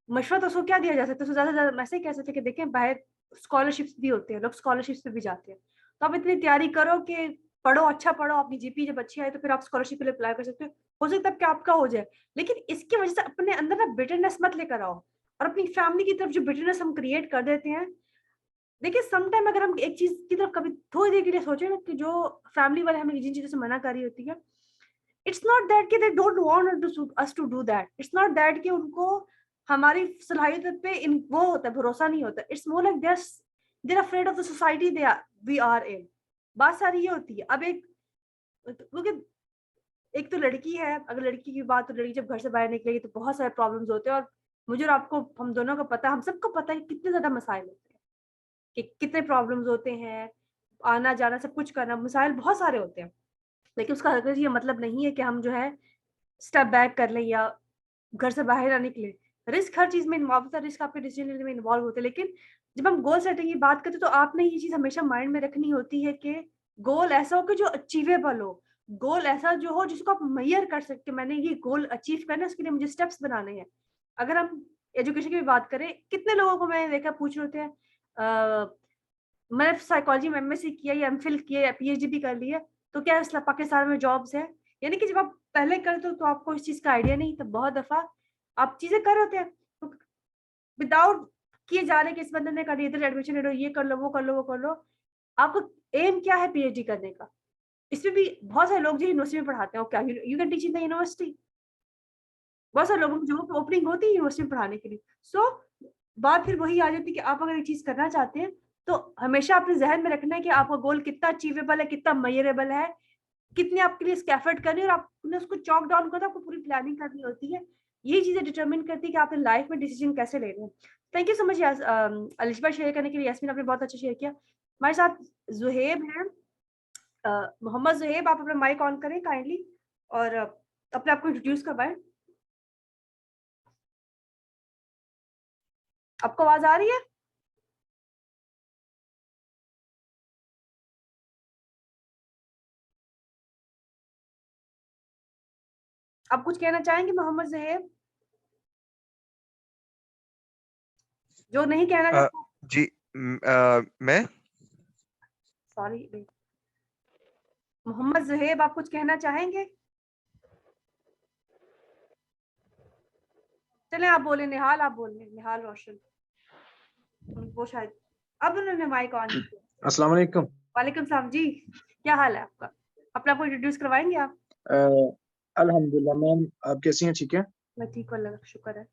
मशवरा तो उसको क्या दिया जा सकता है, तो ज़्यादा से ज़्यादा ऐसे ही कह सकते हैं कि देखें बाहर स्कॉलरशिप्स भी होते हैं, लोग स्कॉलरशिप्स पे भी जाते हैं। तो आप इतनी तैयारी करो कि पढ़ो, अच्छा पढ़ो, अपनी जीपी जब अच्छी आए तो फिर आप स्कॉलरशिप के लिए अप्लाई कर सकते हो सकता है कि आपका हो जाए। लेकिन इसकी वजह से अपने अंदर ना बिटरनेस मत लेकर आओ, और अपनी फैमिली की तरफ जो बिटरनेस हम क्रिएट कर देते हैं। देखिए समटाइम अगर हम एक चीज की तरफ कभी थोड़ी देर के लिए सोचे ना कि जो फैमिली वाले हमें जिन चीजों से मना कर रही होती है, इट्स नॉट दैट कि they don't want us to do that, it's not that कि उनको हमारी सलाहियत पे इन वो होता है, भरोसा नहीं होता। It's more like they are afraid of the society they are we are in. बात सारी ये होती है। अब एक, क्योंकि एक तो लड़की है, अगर लड़की की बात, तो लड़की जब घर से बाहर निकलेगी तो बहुत सारे प्रॉब्लम्स होते हैं। और मुझे और आपको, हम दोनों को पता है, हम सबको पता है कितने ज्यादा मसाइल होते हैं, कि कितने प्रॉब्लम्स होते हैं, आना जाना सब कुछ करना, मसाइल बहुत सारे होते हैं। लेकिन उसका हरगिज़ ये मतलब नहीं है कि हम जो है स्टेप बैक कर लें या घर से बाहर ना निकले। रिस्क हर चीज़ में इन्वॉल्व होता है, रिस्क आपके डिसीजन लेने में इन्वॉल्व होते हैं। लेकिन जब हम गोल सेटिंग की बात करते हैं तो आपने ये चीज़ हमेशा माइंड में रखनी होती है कि गोल ऐसा हो कि जो अचीवेबल हो, गोल ऐसा जो हो जिसको आप मेजर कर सकते हैं। मैंने ये गोल अचीव करना है, उसके लिए मुझे स्टेप्स बनाने हैं। अगर हम एजुकेशन की भी बात करें, कितने लोगों को मैंने देखा पूछ रहे होते हैं मैंने साइकोलॉजी में एमएससी किया या एमफिल किया या पीएचडी भी कर लिया, तो क्या इस पाकिस्तान में जॉब्स है? यानी कि जब आप पहले करते हो तो आपको इस चीज़ का आइडिया नहीं, तो बहुत दफ़ा आप चीज़ें कर रहे होते हैं, तो विदाउट किए जा रहे कि इस बंदे ने कर लिया, इधर एडमिशन ले लो, ये कर लो, वो कर लो, वो कर लो। आपका एम क्या है पीएचडी करने का? इसमें भी बहुत सारे लोग जो यूनिवर्सिटी में पढ़ाते हैं, क्या you can teach in the university. बहुत सारे लोगों की जॉब की ओपनिंग होती है यूनिवर्सिटी में पढ़ाने के लिए। सो बात फिर वही आ जाती है कि आप अगर एक चीज़ करना चाहते हैं, तो हमेशा अपने ज़हन में रखना है कि आपका गोल कितना अचीवेबल है, कितना मेजरेबल है, कितनी आपके लिए इसकी एफर्ट करनी है, और आपने उसको चॉक डाउन करना, आपको पूरी प्लानिंग करनी होती है। यही चीज़ें डिटरमिन करती है कि आपने लाइफ में डिसीजन कैसे लेने हैं। Thank you so much Alishba, share करने के लिए। यास्मीन, आपने बहुत अच्छा शेयर किया। हमारे साथ ज़ुहैब हैं, मोहम्मद ज़ुहैब, आप अपना माइक ऑन करें काइंडली और अपने आप को इंट्रोड्यूस करवाएं। आपको आवाज़ आ रही है? आप कुछ कहना चाहेंगे मोहम्मद ज़ुहैब? जो नहीं कहना चाहता, जी मैं सॉरी, मोहम्मद ज़ुहैब, आप कुछ कहना चाहेंगे? चलें आप बोले, निहाल आप बोल लें, निहाल रोशन, वो शायद अब उन्होंने माइक ऑन किया। अस्सलाम वालेकुम। वालेकुम सलाम जी, क्या हाल है आपका? अपना आपको इंट्रोड्यूस करवाएंगे आप? अल्हम्दुलिल्लाह मैम, आप कैसी हैं? ठीक है मैं ठीक हूँ, अल्लाह का शुक्र है।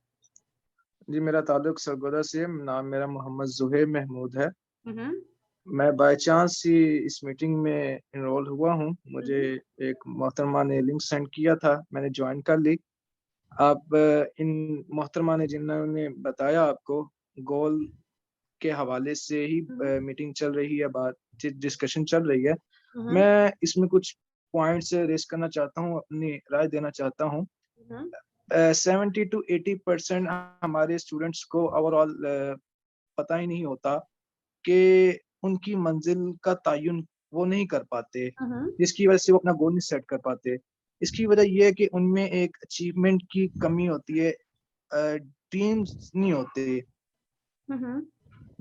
जी। मेरा ताल्लुक सरगोदा से है। नाम मेरा मोहम्मद ज़ुहैब महमूद है। हम्म, मैं बाय चांस ही इस मीटिंग में इनरोल हुआ हूँ। मुझे एक मोहतरमा ने लिंक सेंड किया था, मैंने ज्वाइन कर ली। आप इन मोहतरमा ने जिन्होंने बताया आपको गोल के हवाले से ही मीटिंग चल रही है, बात डिस्कशन चल रही है। मैं इसमें कुछ पॉइंट्स रेस करना चाहता हूँ, अपनी राय देना चाहता हूँ। 70 to 80% हमारे स्टूडेंट्स को ओवरऑल पता ही नहीं होता कि उनकी मंजिल का तयन वो नहीं कर पाते, जिसकी वजह से वो अपना गोल नहीं सेट कर पाते। इसकी वजह ये है कि उनमें एक अचीवमेंट की कमी होती है, ड्रीम्स नहीं होते,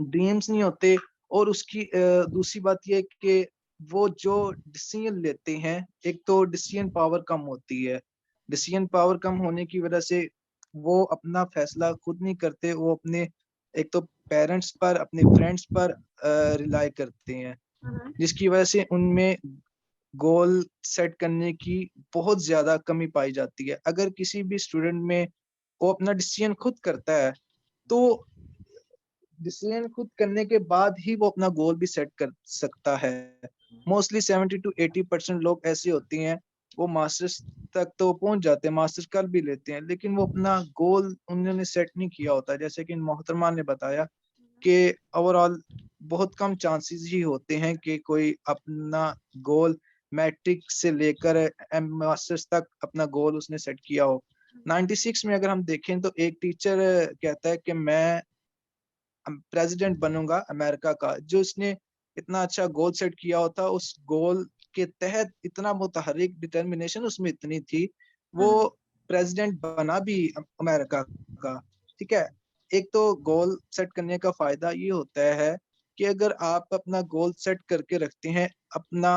ड्रीम्स नहीं होते। और उसकी दूसरी बात ये है कि वो जो डिसीजन लेते हैं, एक तो डिसीजन पावर कम होती है। डिसीजन पावर कम होने की वजह से वो अपना फैसला खुद नहीं करते, वो अपने एक तो पेरेंट्स पर, अपने फ्रेंड्स पर रिलाई करते हैं, जिसकी वजह से उनमें गोल सेट करने की बहुत ज्यादा कमी पाई जाती है। अगर किसी भी स्टूडेंट में वो अपना डिसीजन खुद करता है, तो डिसीजन खुद करने के बाद ही वो अपना गोल भी सेट कर सकता है। मोस्टली 70 to 80% लोग ऐसे होते हैं, वो मास्टर्स तक तो पहुंच जाते हैं, मास्टर्स कर भी लेते हैं, लेकिन वो अपना गोल उन्होंने सेट नहीं किया होता। जैसे कि मोहतरमा ने बताया कि ओवरऑल बहुत कम चांसेस ही होते हैं कि कोई अपना गोल मैट्रिक से लेकर मास्टर्स तक अपना गोल उसने सेट किया हो। 96 में अगर हम देखें तो एक टीचर कहता है कि मैं प्रेसिडेंट बनूंगा अमेरिका का। जो इसने इतना अच्छा गोल सेट किया होता, उस गोल के तहत इतना मुतहरिक डिटर्मिनेशन उसमें इतनी थी, वो प्रेसिडेंट बना भी अमेरिका का। ठीक है, एक तो गोल सेट करने का फायदा ये होता है कि अगर आप अपना गोल सेट करके रखते हैं, अपना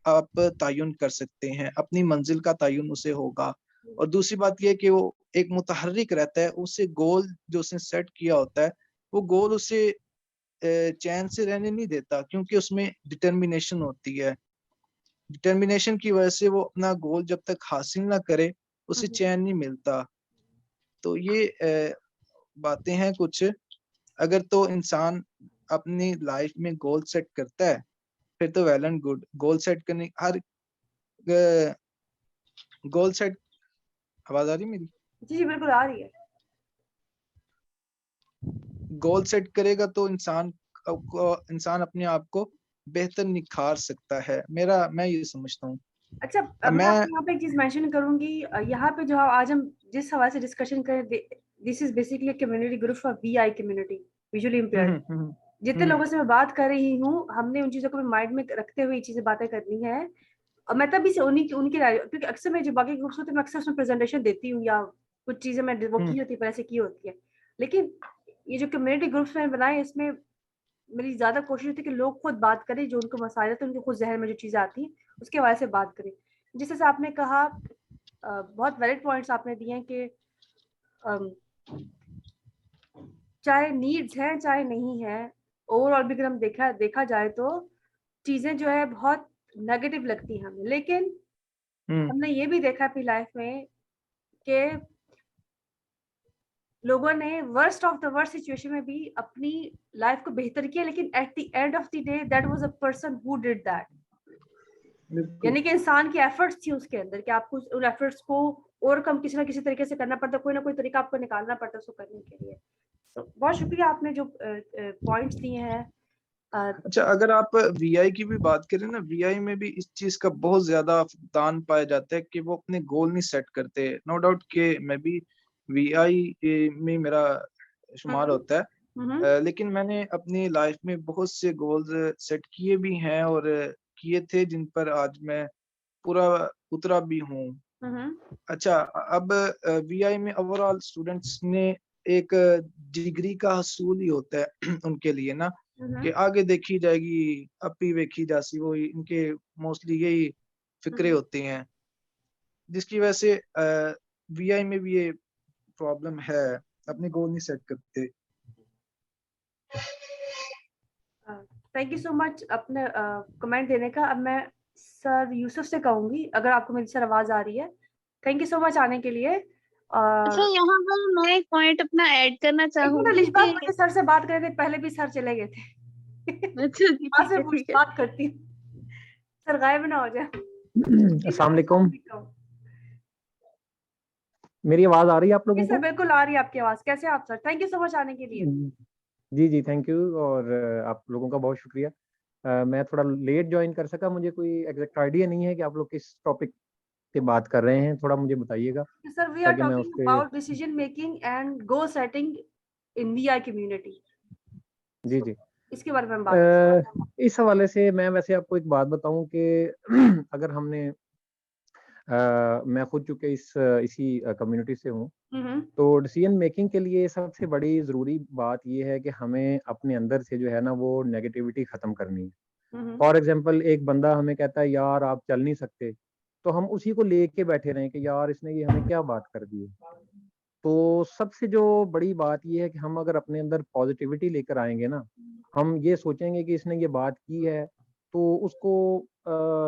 आप तयन कर सकते हैं, अपनी मंजिल का तयन उसे होगा। और दूसरी बात ये कि वो एक मुतहरिक रहता है, उसे गोल जो उसने सेट किया होता है, वो गोल उसे चैन से रहने नहीं देता, क्योंकि उसमें डिटर्मिनेशन होती है। डिटर्मिनेशन की वजह से वो अपना गोल जब तक हासिल ना करे, उसे चैन नहीं मिलता। तो ये बातें हैं कुछ। अगर तो इंसान अपनी लाइफ में गोल सेट करता है, फिर तो well and good. Goal set करने हर गोल सेट, आवाज आ रही मेरी? जी जी बिल्कुल आ रही है। गोल सेट करेगा तो इंसान अपने आप को बेहतर निखार सकता है। मैं ये समझता हूँ। अच्छा अब मैं मैं आपको यहाँ पे एक चीज मेंशन करूंगी। यहाँ पे जो आज हम जिस हवाले से डिस्कशन करें, this is basically community group for VI community, visually impaired. जितने लोगों से मैं बात कर रही हूँ, हमने उन चीजों को माइंड में रखते हुए ये चीजें बातें करनी है। और मैं तभी से उनकी राय, क्योंकि अक्सर मैं जो बाकी ग्रुप्स होते हैं मैं अक्सर उसमें प्रेजेंटेशन देती हूँ या कुछ चीजें मैं वो की होती है, पहले से की होती है। लेकिन ये जो कम्युनिटी ग्रुप्स मैंने बनाए, इसमें मेरी ज्यादा कोशिश होती है कि लोग खुद बात करें, जो उनको मसाइल होते हैं, उनके खुद जहन में जो चीजें आती हैं उसके हवाले से बात करें। जिस जैसे आपने कहा, बहुत वैलिड पॉइंट्स आपने दिए हैं कि चाहे नीड्स हैं चाहे नहीं है, ओवरऑल भी अगर हम देखा जाए तो चीजें जो है बहुत नेगेटिव लगती हैं हमें। लेकिन हमने ये भी देखा अपनी लाइफ में कि लोगों ने worst of the worst situation में भी अपनी लाइफ को बेहतर किया, लेकिन at the end of the day that was a person who did that. यानी कि इंसान की एफर्ट्स थी उसके अंदर कि आपको उन एफर्ट्स को ओवरकम किसी ना किसी तरीके से करना पड़ता, कोई ना कोई तरीका आपको निकालना पड़ता उसको करने के लिए। तो बहुत शुक्रिया आपने जो पॉइंट्स दिए हैं। अच्छा, अगर आप वीआई की भी बात करें ना, वीआई में भी इस चीज का बहुत ज्यादा दान पाया जाता है कि वो अपने गोल नहीं सेट करते। नो डाउट कि मैं भी वीआई में मेरा शुमार होता है, लेकिन मैंने अपनी लाइफ में बहुत से गोल्स सेट किए भी हैं और किए थे, जिन पर आज मैं पूरा उतरा भी हूँ। अच्छा, अब वीआई में ओवरऑल स्टूडेंट्स ने एक डिग्री का हसूल ही होता है उनके लिए ना, कि आगे देखी जाएगी, अपी वेखी जासी, वो इनके मोस्टली यही फिक्रे होते हैं, जिसकी वजह से वीआई में भी ये प्रॉब्लम है, अपने गोल नहीं सेट करते। थैंक यू सो मच अपने कमेंट देने का। अब मैं सर यूसुफ से कहूंगी, अगर आपको मेरी सर आवाज आ रही है। थैंक यू सो मच आने के लिए। अच्छा, यहाँ पर मैं एक पॉइंट अपना ऐड करना चाहूंगी कि सर से बात कर रहे थे, पहले भी सर चले गए थे। अच्छा जी, ठीक है ठीक है। बात करती हूँ, सर गायब ना हो जाए। अस्सलाम वालेकुम, मेरी आवाज आ रही है आप लोगों सर को? बिल्कुल आ रही है आपकी आवाज। कैसे आप sir? Thank you so much आने के लिए। जी जी, थैंक यू, और आप लोगों का बहुत शुक्रिया। मैं थोड़ा लेट ज्वाइन कर सका, मुझे कोई एग्जैक्ट आइडिया नहीं है कि आप लोग किस टॉपिक पे बात कर रहे हैं, थोड़ा मुझे बताइएगा सर वी आर ताकि मैं टॉकिंग उस पे। About decision making and goal setting in VI community. जी जी, इसके बारे में हम बात इस हवाले से मैं वैसे आपको एक बात बताऊं कि अगर हमने मैं खुद चूंकि इसी कम्युनिटी से हूँ, तो डिसीजन मेकिंग के लिए सबसे बड़ी ज़रूरी बात ये है कि हमें अपने अंदर से जो है ना वो नेगेटिविटी ख़त्म करनी है। फॉर एग्जाम्पल एक बंदा हमें कहता है यार आप चल नहीं सकते, तो हम उसी को लेके बैठे रहे कि यार इसने ये हमें क्या बात कर दी है। तो सबसे जो बड़ी बात ये है कि हम अगर अपने अंदर पॉजिटिविटी लेकर आएंगे ना, हम ये सोचेंगे कि इसने ये बात की है, तो उसको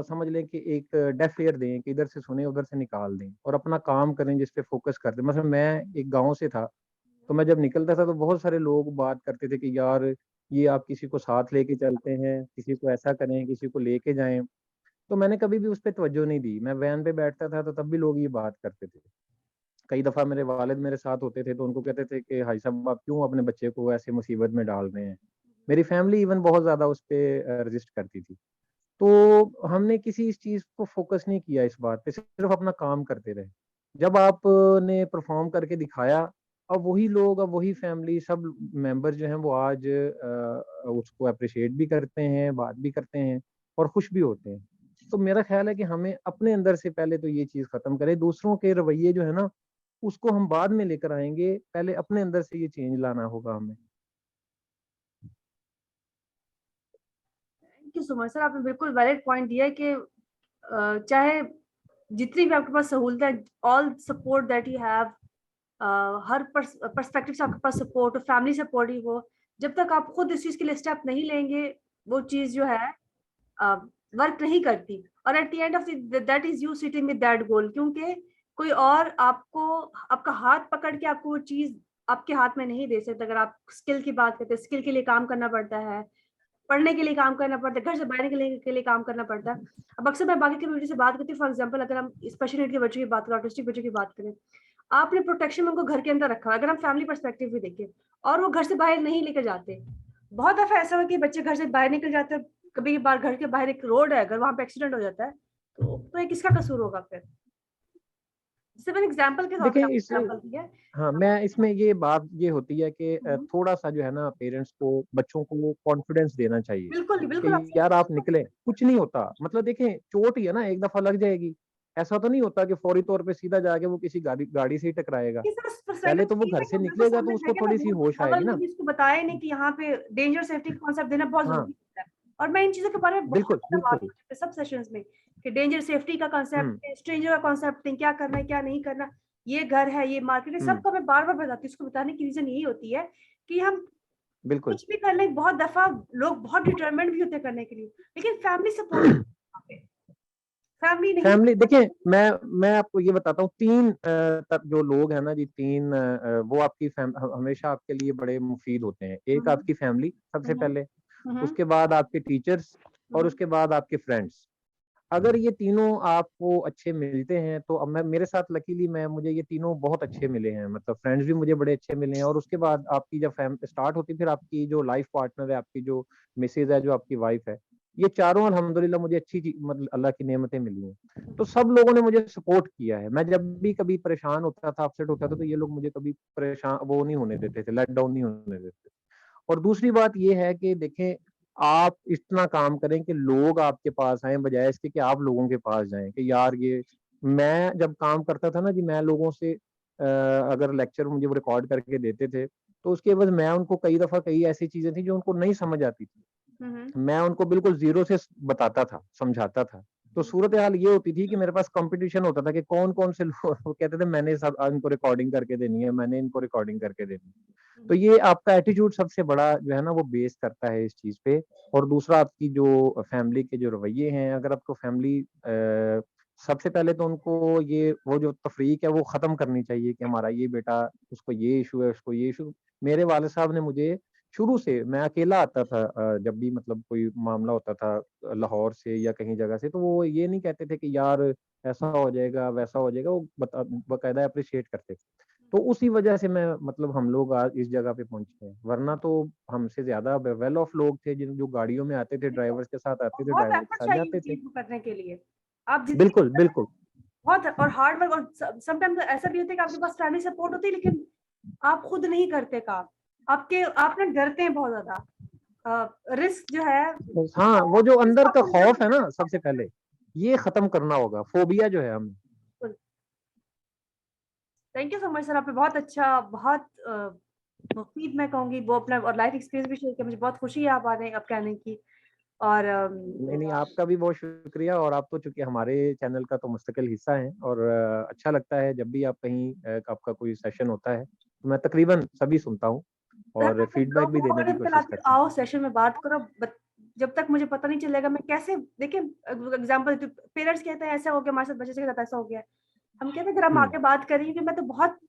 समझ लें कि एक डेफ एयर दें कि इधर से सुने उधर से निकाल दें और अपना काम करें जिस पे फोकस करते हैं। मतलब मैं एक गांव से था, तो मैं जब निकलता था तो बहुत सारे लोग बात करते थे कि यार ये आप किसी को साथ लेके चलते हैं, किसी को ऐसा करें, किसी को लेके जाएं। तो मैंने कभी भी उस पर तवज्जो नहीं दी। मैं वैन पे बैठता था तो तब भी लोग ये बात करते थे। कई दफा मेरे वालिद मेरे साथ होते थे तो उनको कहते थे कि भाई साहब आप क्यों अपने बच्चे को ऐसे मुसीबत में डाल रहे हैं। मेरी फैमिली इवन बहुत ज्यादा उस पे रजिस्ट करती थी। तो हमने किसी इस चीज को फोकस नहीं किया, इस बात पे सिर्फ अपना काम करते रहे। जब आपने परफॉर्म करके दिखाया, अब वही लोग, अब वही फैमिली, सब मेंबर जो हैं वो आज उसको अप्रिशिएट भी करते हैं, बात भी करते हैं और खुश भी होते हैं। तो मेरा ख्याल है कि हमें अपने अंदर से पहले तो ये चीज खत्म करें। दूसरों के रवैये जो है ना उसको हम बाद में लेकर आएंगे, पहले अपने अंदर से ये चेंज लाना होगा हमें। Thank you so much sir, आपने बिल्कुल वैलिड पॉइंट दिया है कि चाहे जितनी भी आपके पास सहूलत है, all support that you have, her perspective से आपके पास सपोर्ट, फैमिली सपोर्ट ही हो, जब तक आप खुद इस चीज के लिए स्टेप नहीं लेंगे वो चीज जो है वर्क नहीं करती। और at the end of that is you sitting with that goal, क्योंकि कोई और आपको आपका हाथ पकड़ के आपको वो चीज आपके हाथ में नहीं दे सकता। अगर आप स्किल की बात करते हैं, स्किल के लिए काम करना पड़ता है, पढ़ने के लिए काम करना पड़ता है, घर से बाहर के लिए काम करना पड़ता है। अब अक्सर मैं बाकी कम्युनिटी से बात करती हूँ, फॉर एग्जांपल अगर हम स्पेशल नीड के बच्चों की बात करें, ऑटिस्टिक बच्चों की बात करें, आपने प्रोटेक्शन में उनको घर के अंदर रखा है। अगर हम फैमिली पर्सपेक्टिव भी देखें और वो घर से बाहर नहीं लेकर जाते, बहुत दफा ऐसा हो कि बच्चे घर से बाहर निकल जाते हैं, कभी कभार घर के बाहर एक रोड है, अगर वहां पे एक्सीडेंट हो जाता है तो ये किसका कसूर होगा फिर? जैसे मैंने एग्जाम्पल के तौर पे देखें इस एग्जाम्पल दिया। हाँ, मैं इसमें ये बात ये होती है कि थोड़ा सा जो है ना पेरेंट्स को बच्चों को कॉन्फिडेंस देना चाहिए बिल्कुल बिल्कुल, कि यार आप निकले, कुछ नहीं होता। मतलब देखें चोट ही है ना, एक दफा लग जाएगी, ऐसा तो नहीं होता कि फौरी तौर पे सीधा जाके वो किसी गाड़ी गाड़ी से ही टकराएगा। पहले तो वो घर से निकलेगा तो उसको थोड़ी सी होश आएगी ना। इसको बताया नहीं कि यहाँ पे डेंजर सेफ्टी कॉन्सेप्ट देना बहुत हाँ जरूरी होता है। और मैं इन चीजों के बारे में बहुत बिल्कुल ज्यादा बात बिल्कुल। करती हूँ सब सेशंस में कि डेंजर सेफ्टी का कॉन्सेप्ट, स्ट्रेंजर का कॉन्सेप्ट, क्या करना है क्या नहीं करना, ये घर है ये मार्केट है, सबको मैं बार बार बताती हूँ। इसको बताने की रीजन यही होती है कि हम बिल्कुल कुछ भी कर लें, बहुत दफा लोग बहुत डिटरमिन्ड भी होते हैं करने के लिए, लेकिन फैमिली सपोर्ट, फैमिली नहीं। फैमिली देखिए, मैं आपको ये बताता हूँ, तीन जो लोग हैं ना जी, तीन वो आपकी हमेशा आपके लिए बड़े मुफीद होते हैं। एक आपकी फैमिली सबसे पहले, उसके बाद आपके टीचर्स और उसके बाद आपके फ्रेंड्स। अगर ये तीनों आपको अच्छे मिलते हैं तो अब मैं मेरे साथ लकीली मुझे ये तीनों बहुत अच्छे मिले हैं। मतलब फ्रेंड्स भी मुझे बड़े अच्छे मिले हैं, और उसके बाद आपकी जब फैमिली स्टार्ट होती है, फिर आपकी जो लाइफ पार्टनर है, आपकी जो मिसेज है, जो आपकी वाइफ है, ये चारों अल्हम्दुलिल्लाह मुझे मतलब अल्लाह की नेमतें मिली हैं। तो सब लोगों ने मुझे सपोर्ट किया है। मैं जब भी कभी परेशान होता था, अपसेट होता था, तो ये लोग मुझे कभी परेशान वो नहीं होने देते थे, लेट डाउन नहीं होने देते। और दूसरी बात ये है कि देखें, आप इतना काम करें कि लोग आपके पास आए, बजाय इसके कि आप लोगों के पास जाएं कि यार ये। मैं जब काम करता था ना जी, मैं लोगों से अगर लेक्चर मुझे वो रिकॉर्ड करके देते थे, तो उसके बाद मैं उनको कई दफा कई ऐसी चीजें थी जो उनको नहीं समझ आती थी, मैं उनको बिल्कुल जीरो से बताता था, समझाता था। तो सूरत हाल ये होती थी कि मेरे पास कंपटीशन होता था कि कौन कौन से लोग वो कहते थे मैंने सब इनको रिकॉर्डिंग करके देनी है, मैंने इनको रिकॉर्डिंग करके देनी है। तो ये आपका एटीट्यूड सबसे बड़ा जो है ना वो बेस करता है इस चीज पे। और दूसरा आपकी जो फैमिली के जो रवैये हैं, अगर आपको फैमिली सबसे पहले तो उनको ये वो जो तफरीक है वो खत्म करनी चाहिए कि हमारा ये बेटा, उसको ये इशू है, उसको ये इशू। मेरे वाले साहब ने मुझे शुरू से, मैं अकेला आता था जब भी मतलब कोई मामला होता था लाहौर से या कहीं जगह से, तो वो ये नहीं कहते थे कि यार ऐसा हो जाएगा वैसा हो जाएगा, वो बकायदा अप्रिशिएट करते थे। तो उसी वजह से मैं मतलब हम लोग आज इस जगह पे पहुंचे हैं, वरना तो हमसे ज्यादा वेल ऑफ लोग थे जिन जो गाड़ियों में आते थे, ड्राइवर्स के साथ आते थे, बहुत ड्राइवर के एफर्ट साथ चाहिए जाते इस थे। चीज को करने के लिए। आप बिल्कुल बिल्कुल। बहुत और हार्ड वर्क, और समटाइम्स ऐसा भी होता है कि आपके पास फैमिली सपोर्ट होती है लेकिन आप खुद नहीं करते काम, आप ना डरते हैं बहुत ज्यादा, रिस्क जो है। हाँ, वो जो अंदर का खौफ है ना, सबसे पहले ये खत्म करना होगा, फोबिया जो है हमें। Thank you so much sir, आपने बहुत अच्छा, बहुत मुफीद मैं कहूँगी वो अपना और लाइफ एक्सपीरियंस भी शेयर किया। मुझे बहुत खुशी है आप आ रहे हैं, आप कहने की। और नहीं, आपका भी बहुत शुक्रिया। और आप तो चूँकि हमारे चैनल का तो मुस्तकिल हिस्सा हैं और अच्छा लगता है जब भी आप कहीं आपका कोई सेशन होता है, तो मैं तकरीबन सभी सुनता हूँ और फीडबैक भी देने की कोशिश करता हूँ। आओ सेशन में बात करो, जब तक मुझे पता नहीं चलेगा मैं कैसे, देखिए एग्जांपल पेरेंट्स कहते हैं ऐसा हो गया हमारे साथ, बच्चे के साथ ऐसा हो गया, हम कहते हैं अगर हम आगे बात करेंगे, मैं तो बहुत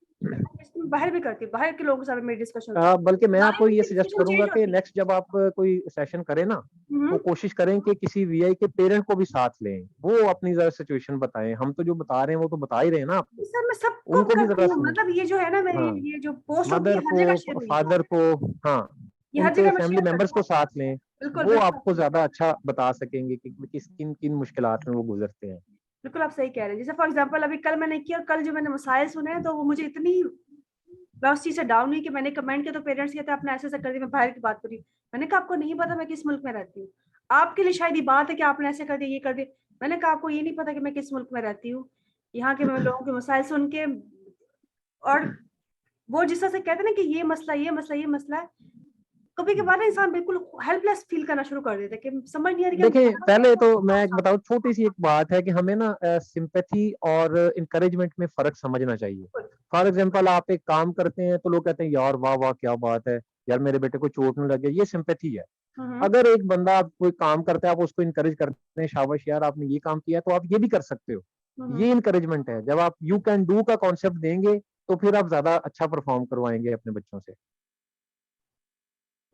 बाहर भी करती हूँ, बाहर के लोगों के साथ मेरी डिस्कशन बल्कि मैं आपको ये सजेस्ट डिस्कशन करूंगा चेंज कि होती है। नेक्स्ट जब आप कोई सेशन करें ना, तो कोशिश करें कि किसी वीआई के पेरेंट को भी साथ लें, वो अपनी जरा सिचुएशन बताएं। हम तो जो बता रहे हैं वो तो बता ही रहे हैं ना आपको, सर मैं सबको उनको भी करती जरा हूँ, सुने। मतलब ये जो है ना मेरी हाँ, ये जो पोस्ट होती है मदर हर जगह शेयर को, हुई है, फादर को, हाँ, ये हर उनके जगह मैं फैमिली शेयर मेंबर्स करती को हूँ। साथ लें, बिल्कुल वो बिल्कुल आपको ज्यादा अच्छा बता सकेंगे कि किस किन किन मुश्किलात में वो गुजरते हैं। बिल्कुल आप सही कह रहे हैं। जैसे फॉर एग्जांपल अभी कल मैंने किया, कल जो मैंने मसाइल सुने हैं, तो वो मुझे इतनी, मैं उस चीज से डाउन हुई कि मैंने कमेंट किया, तो पेरेंट्स कहते हैं आपने ऐसे ऐसे कर दिया, मैं बाहर की बात करी। मैंने कहा आपको नहीं पता मैं किस मुल्क में रहती हूँ, आपके लिए शायद ये बात है कि आपने ऐसे कर दिया, ये कर दिया। मैंने कहा आपको ये नहीं पता कि मैं किस मुल्क में रहती हूँ, यहाँ के मैं लोगों के मसाइल सुन के, और वो जिस तरह से कहते हैं ना कि ये मसला ये मसला ये मसला है, कभी कभार ना इंसान बिल्कुल हेल्पलेस फील करना शुरू कर देता है कि समझ नहीं आ रही कि देखिए, पहले तो मैं हम बताऊं, छोटी सी एक बात है कि हमें ना सिंपैथी और इंकरेजमेंट में फर्क समझना चाहिए। फॉर एग्जांपल आप एक काम करते हैं तो लोग कहते हैं यार वाह वाह क्या बात है, यार मेरे बेटे को चोट नहीं लगे, ये सिंपैथी है। अगर एक बंदा आप कोई काम करता है, आप उसको इंकरेज करते हैं, शाबाश यार आपने ये काम किया, तो आप ये भी कर सकते हो, ये इंकरेजमेंट है। जब आप यू कैन डू का कॉन्सेप्ट देंगे तो फिर आप ज्यादा अच्छा परफॉर्म करवाएंगे अपने बच्चों से।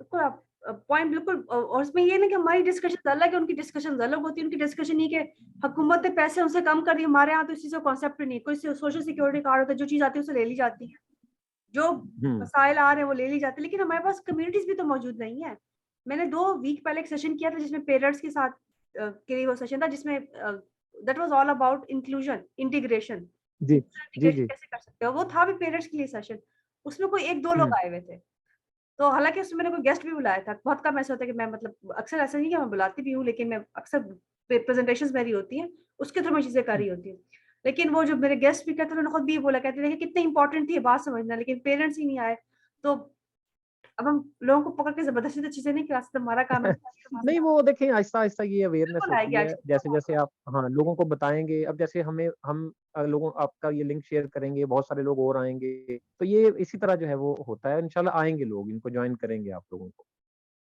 बिल्कुल आप पॉइंट बिल्कुल, और उसमें ये ना कि हमारी डिस्कशन अलग है, उनकी डिस्कशन अलग होती है। उनकी डिस्कशन ये कि हुकूमत ने पैसे उनसे कम कर दिए, हमारे यहाँ तो इस चीज का कॉन्सेप्ट नहीं है। कोई सोशल सिक्योरिटी कार्ड होता है, जो चीज आती है उसे ले ली जाती है, जो मसाइल आ रहे हैं वो ले ली जाती है, लेकिन हमारे पास कम्युनिटीज भी तो मौजूद नहीं है। मैंने 2 वीक पहले एक सेशन किया था जिसमें पेरेंट्स के साथ के लिए वो सेशन था, जिसमें that was all about inclusion integration, जी जी जी। कैसे कर सकते हो, वो था भी पेरेंट्स के लिए सेशन। उसमें कोई 1-2 लोग आए हुए थे, तो हालांकि उसमें मैंने कोई गेस्ट भी बुलाया था। बहुत कम ऐसा होता है कि मैं, मतलब अक्सर ऐसा नहीं कि मैं बुलाती भी हूँ, लेकिन मैं अक्सर प्रेजेंटेशंस मेरी होती हैं उसके थ्रू मैं चीजें कर रही होती हूँ। लेकिन वो जो मेरे गेस्ट स्पीकर थे उन्होंने खुद भी ये बोला, कहते थे कि कितनी इंपॉर्टेंट थी ये बात समझना, लेकिन पेरेंट्स ही नहीं आए। तो अब हम लोगों को पकड़ के जबरदस्ती तो चीजें नहीं करा सकते, हमारा काम है नहीं, वो देखें आहिस्ता आहिस्ता ये अवेयरनेस बिल्कुल होती आएगी है, जैसे जैसे आप हाँ लोगों को बताएंगे। अब जैसे हम लोगों आपका ये लिंक शेयर करेंगे, बहुत सारे लोग और आएंगे, तो ये इसी तरह जो है वो होता है। इंशाल्लाह आएंगे लोग, इनको ज्वाइन करेंगे आप लोगों को।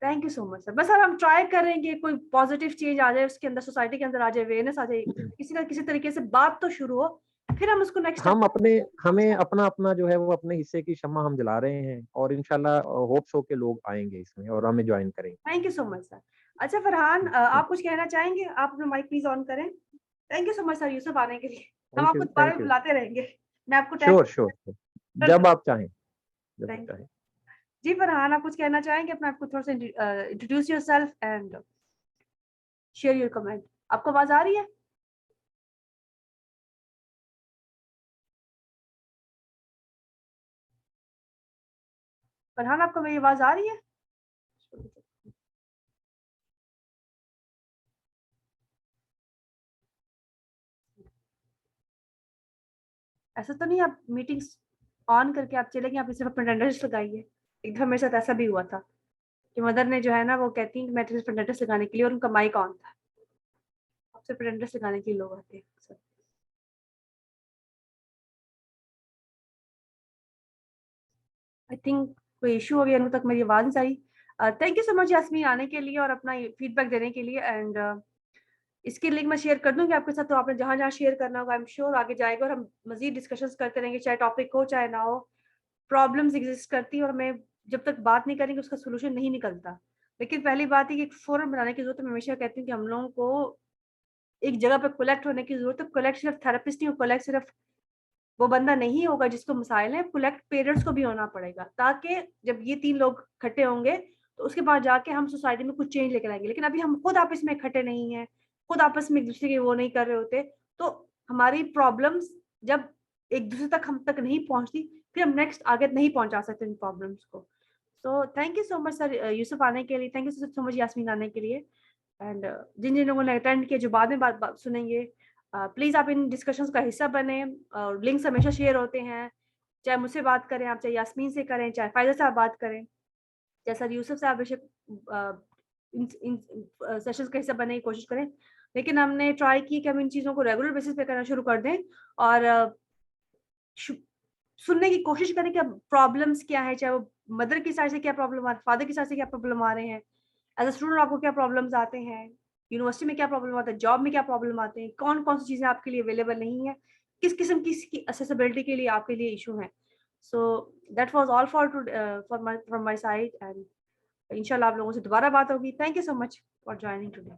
Thank you so much sir. बस अब हम ट्राई करेंगे कोई पॉजिटिव चेंज आ जाए उसके अंदर, सोसाइटी के अंदर आ जाए, अवेयरनेस आ जाए, किसी ना किसी तरीके से बात तो शुरू हो, फिर हम उसको नेक्स्ट हम अपने स्टेप। हमें अपना अपना जो है वो अपने हिस्से की शम्मा हम जला रहे हैं, और इंशाल्लाह होप्स हो के लोग आएंगे इसमें और हमें ज्वाइन करेंगे। Thank you so much sir. अच्छा फरहान, आप कुछ कहना चाहेंगे? आप अपना माइक प्लीज ऑन करें। Thank you so much sir Yusuf आने के लिए, हम थैंक आपको यू, दोबारा थैंक भी यू। बुलाते रहेंगे, मैं आपको टैग श्योर श्योर, जब आप चाहें, जब आप थैंक चाहें। जी। फरहान आप कुछ कहना चाहेंगे? अपना आपको थोड़ा सा introduce yourself and share your comment. आपको आवाज आ रही है? फरहान आपको मेरी आवाज आ रही है? ऐसा तो नहीं आप मीटिंग्स ऑन करके आप चले गए, आप सिर्फ अपना अटेंडेंस लगाइए। एक दफा मेरे साथ ऐसा भी हुआ था कि मदर ने जो है ना वो कहती है कि मैं सिर्फ अटेंडेंस लगाने के लिए, और उनका माइक ऑन था। अब सिर्फ अटेंडेंस लगाने के लिए लोग आते हैं। आई थिंक कोई इशू हो गया, अनु तक मेरी आवाज नहीं आई। Thank you so much Yasmin आने के लिए और अपना फीडबैक देने के लिए। एंड इसकी लिंक मैं शेयर कर दूंगी आपके साथ, तो आपने जहां जहां शेयर करना होगा आई एम श्योर आगे जाएगा, और हम मजीद डिस्कशंस करते रहेंगे, चाहे टॉपिक हो चाहे ना हो। प्रॉब्लम्स एग्जिस्ट करती है और हमें जब तक बात नहीं करेंगे उसका सोल्यूशन नहीं निकलता। लेकिन पहली बात है कि एक फोरम बनाने की जरूरत है। मैं हमेशा कहती हूँ कि हम लोगों को एक जगह पे कलेक्ट होने की जरूरत है। कलेक्ट सिर्फ थेरेपिस्ट नहीं, कलेक्ट सिर्फ वो बंदा नहीं होगा जिसको मसाइल है, कलेक्ट पेरेंट्स को भी होना पड़ेगा, ताकि जब ये 3 लोग इकट्ठे होंगे तो उसके बाद जाके हम सोसाइटी में कुछ चेंज लेकर आएंगे। लेकिन अभी हम खुद आपस में इकट्ठे नहीं है, खुद आपस में एक दूसरे के वो नहीं कर रहे होते, तो हमारी प्रॉब्लम्स जब एक दूसरे तक हम तक नहीं पहुंचती, फिर हम नेक्स्ट आगे नहीं पहुंचा सकते इन प्रॉब्लम्स को। So thank you so much sir Yusuf आने के लिए, thank you so much Yasmin आने के लिए। एंड जिन जिन लोगों ने अटेंड किया, जो बाद में बात सुनेंगे, प्लीज आप इन डिस्कशंस का हिस्सा बने। लिंक्स हमेशा शेयर होते हैं, चाहे मुझसे बात करें आप, चाहे यास्मीन से करें, चाहे फायदा साहब बात करें, चाहे सर यूसुफ साहब बेशक इन सेशंस का हिस्सा बनने की कोशिश करें, लेकिन हमने ट्राई की कि हम इन चीज़ों को रेगुलर बेसिस पे करना शुरू कर दें और सुनने की कोशिश करें कि प्रॉब्लम्स क्या है, चाहे वो मदर की साइड से क्या प्रॉब्लम आ रही है, फादर की साइड से क्या प्रॉब्लम आ रहे हैं, एज अ स्टूडेंट आपको क्या प्रॉब्लम्स आते हैं, यूनिवर्सिटी में क्या प्रॉब्लम आता है, जॉब में क्या प्रॉब्लम आते हैं, कौन कौन सी चीज़ें आपके लिए अवेलेबल नहीं है, किस किस्म की असेसिबिलिटी के लिए आपके लिए इशू है. So that was all for from my side, and इंशाल्लाह आप लोगों से दोबारा बात होगी. Thank you so much for joining today.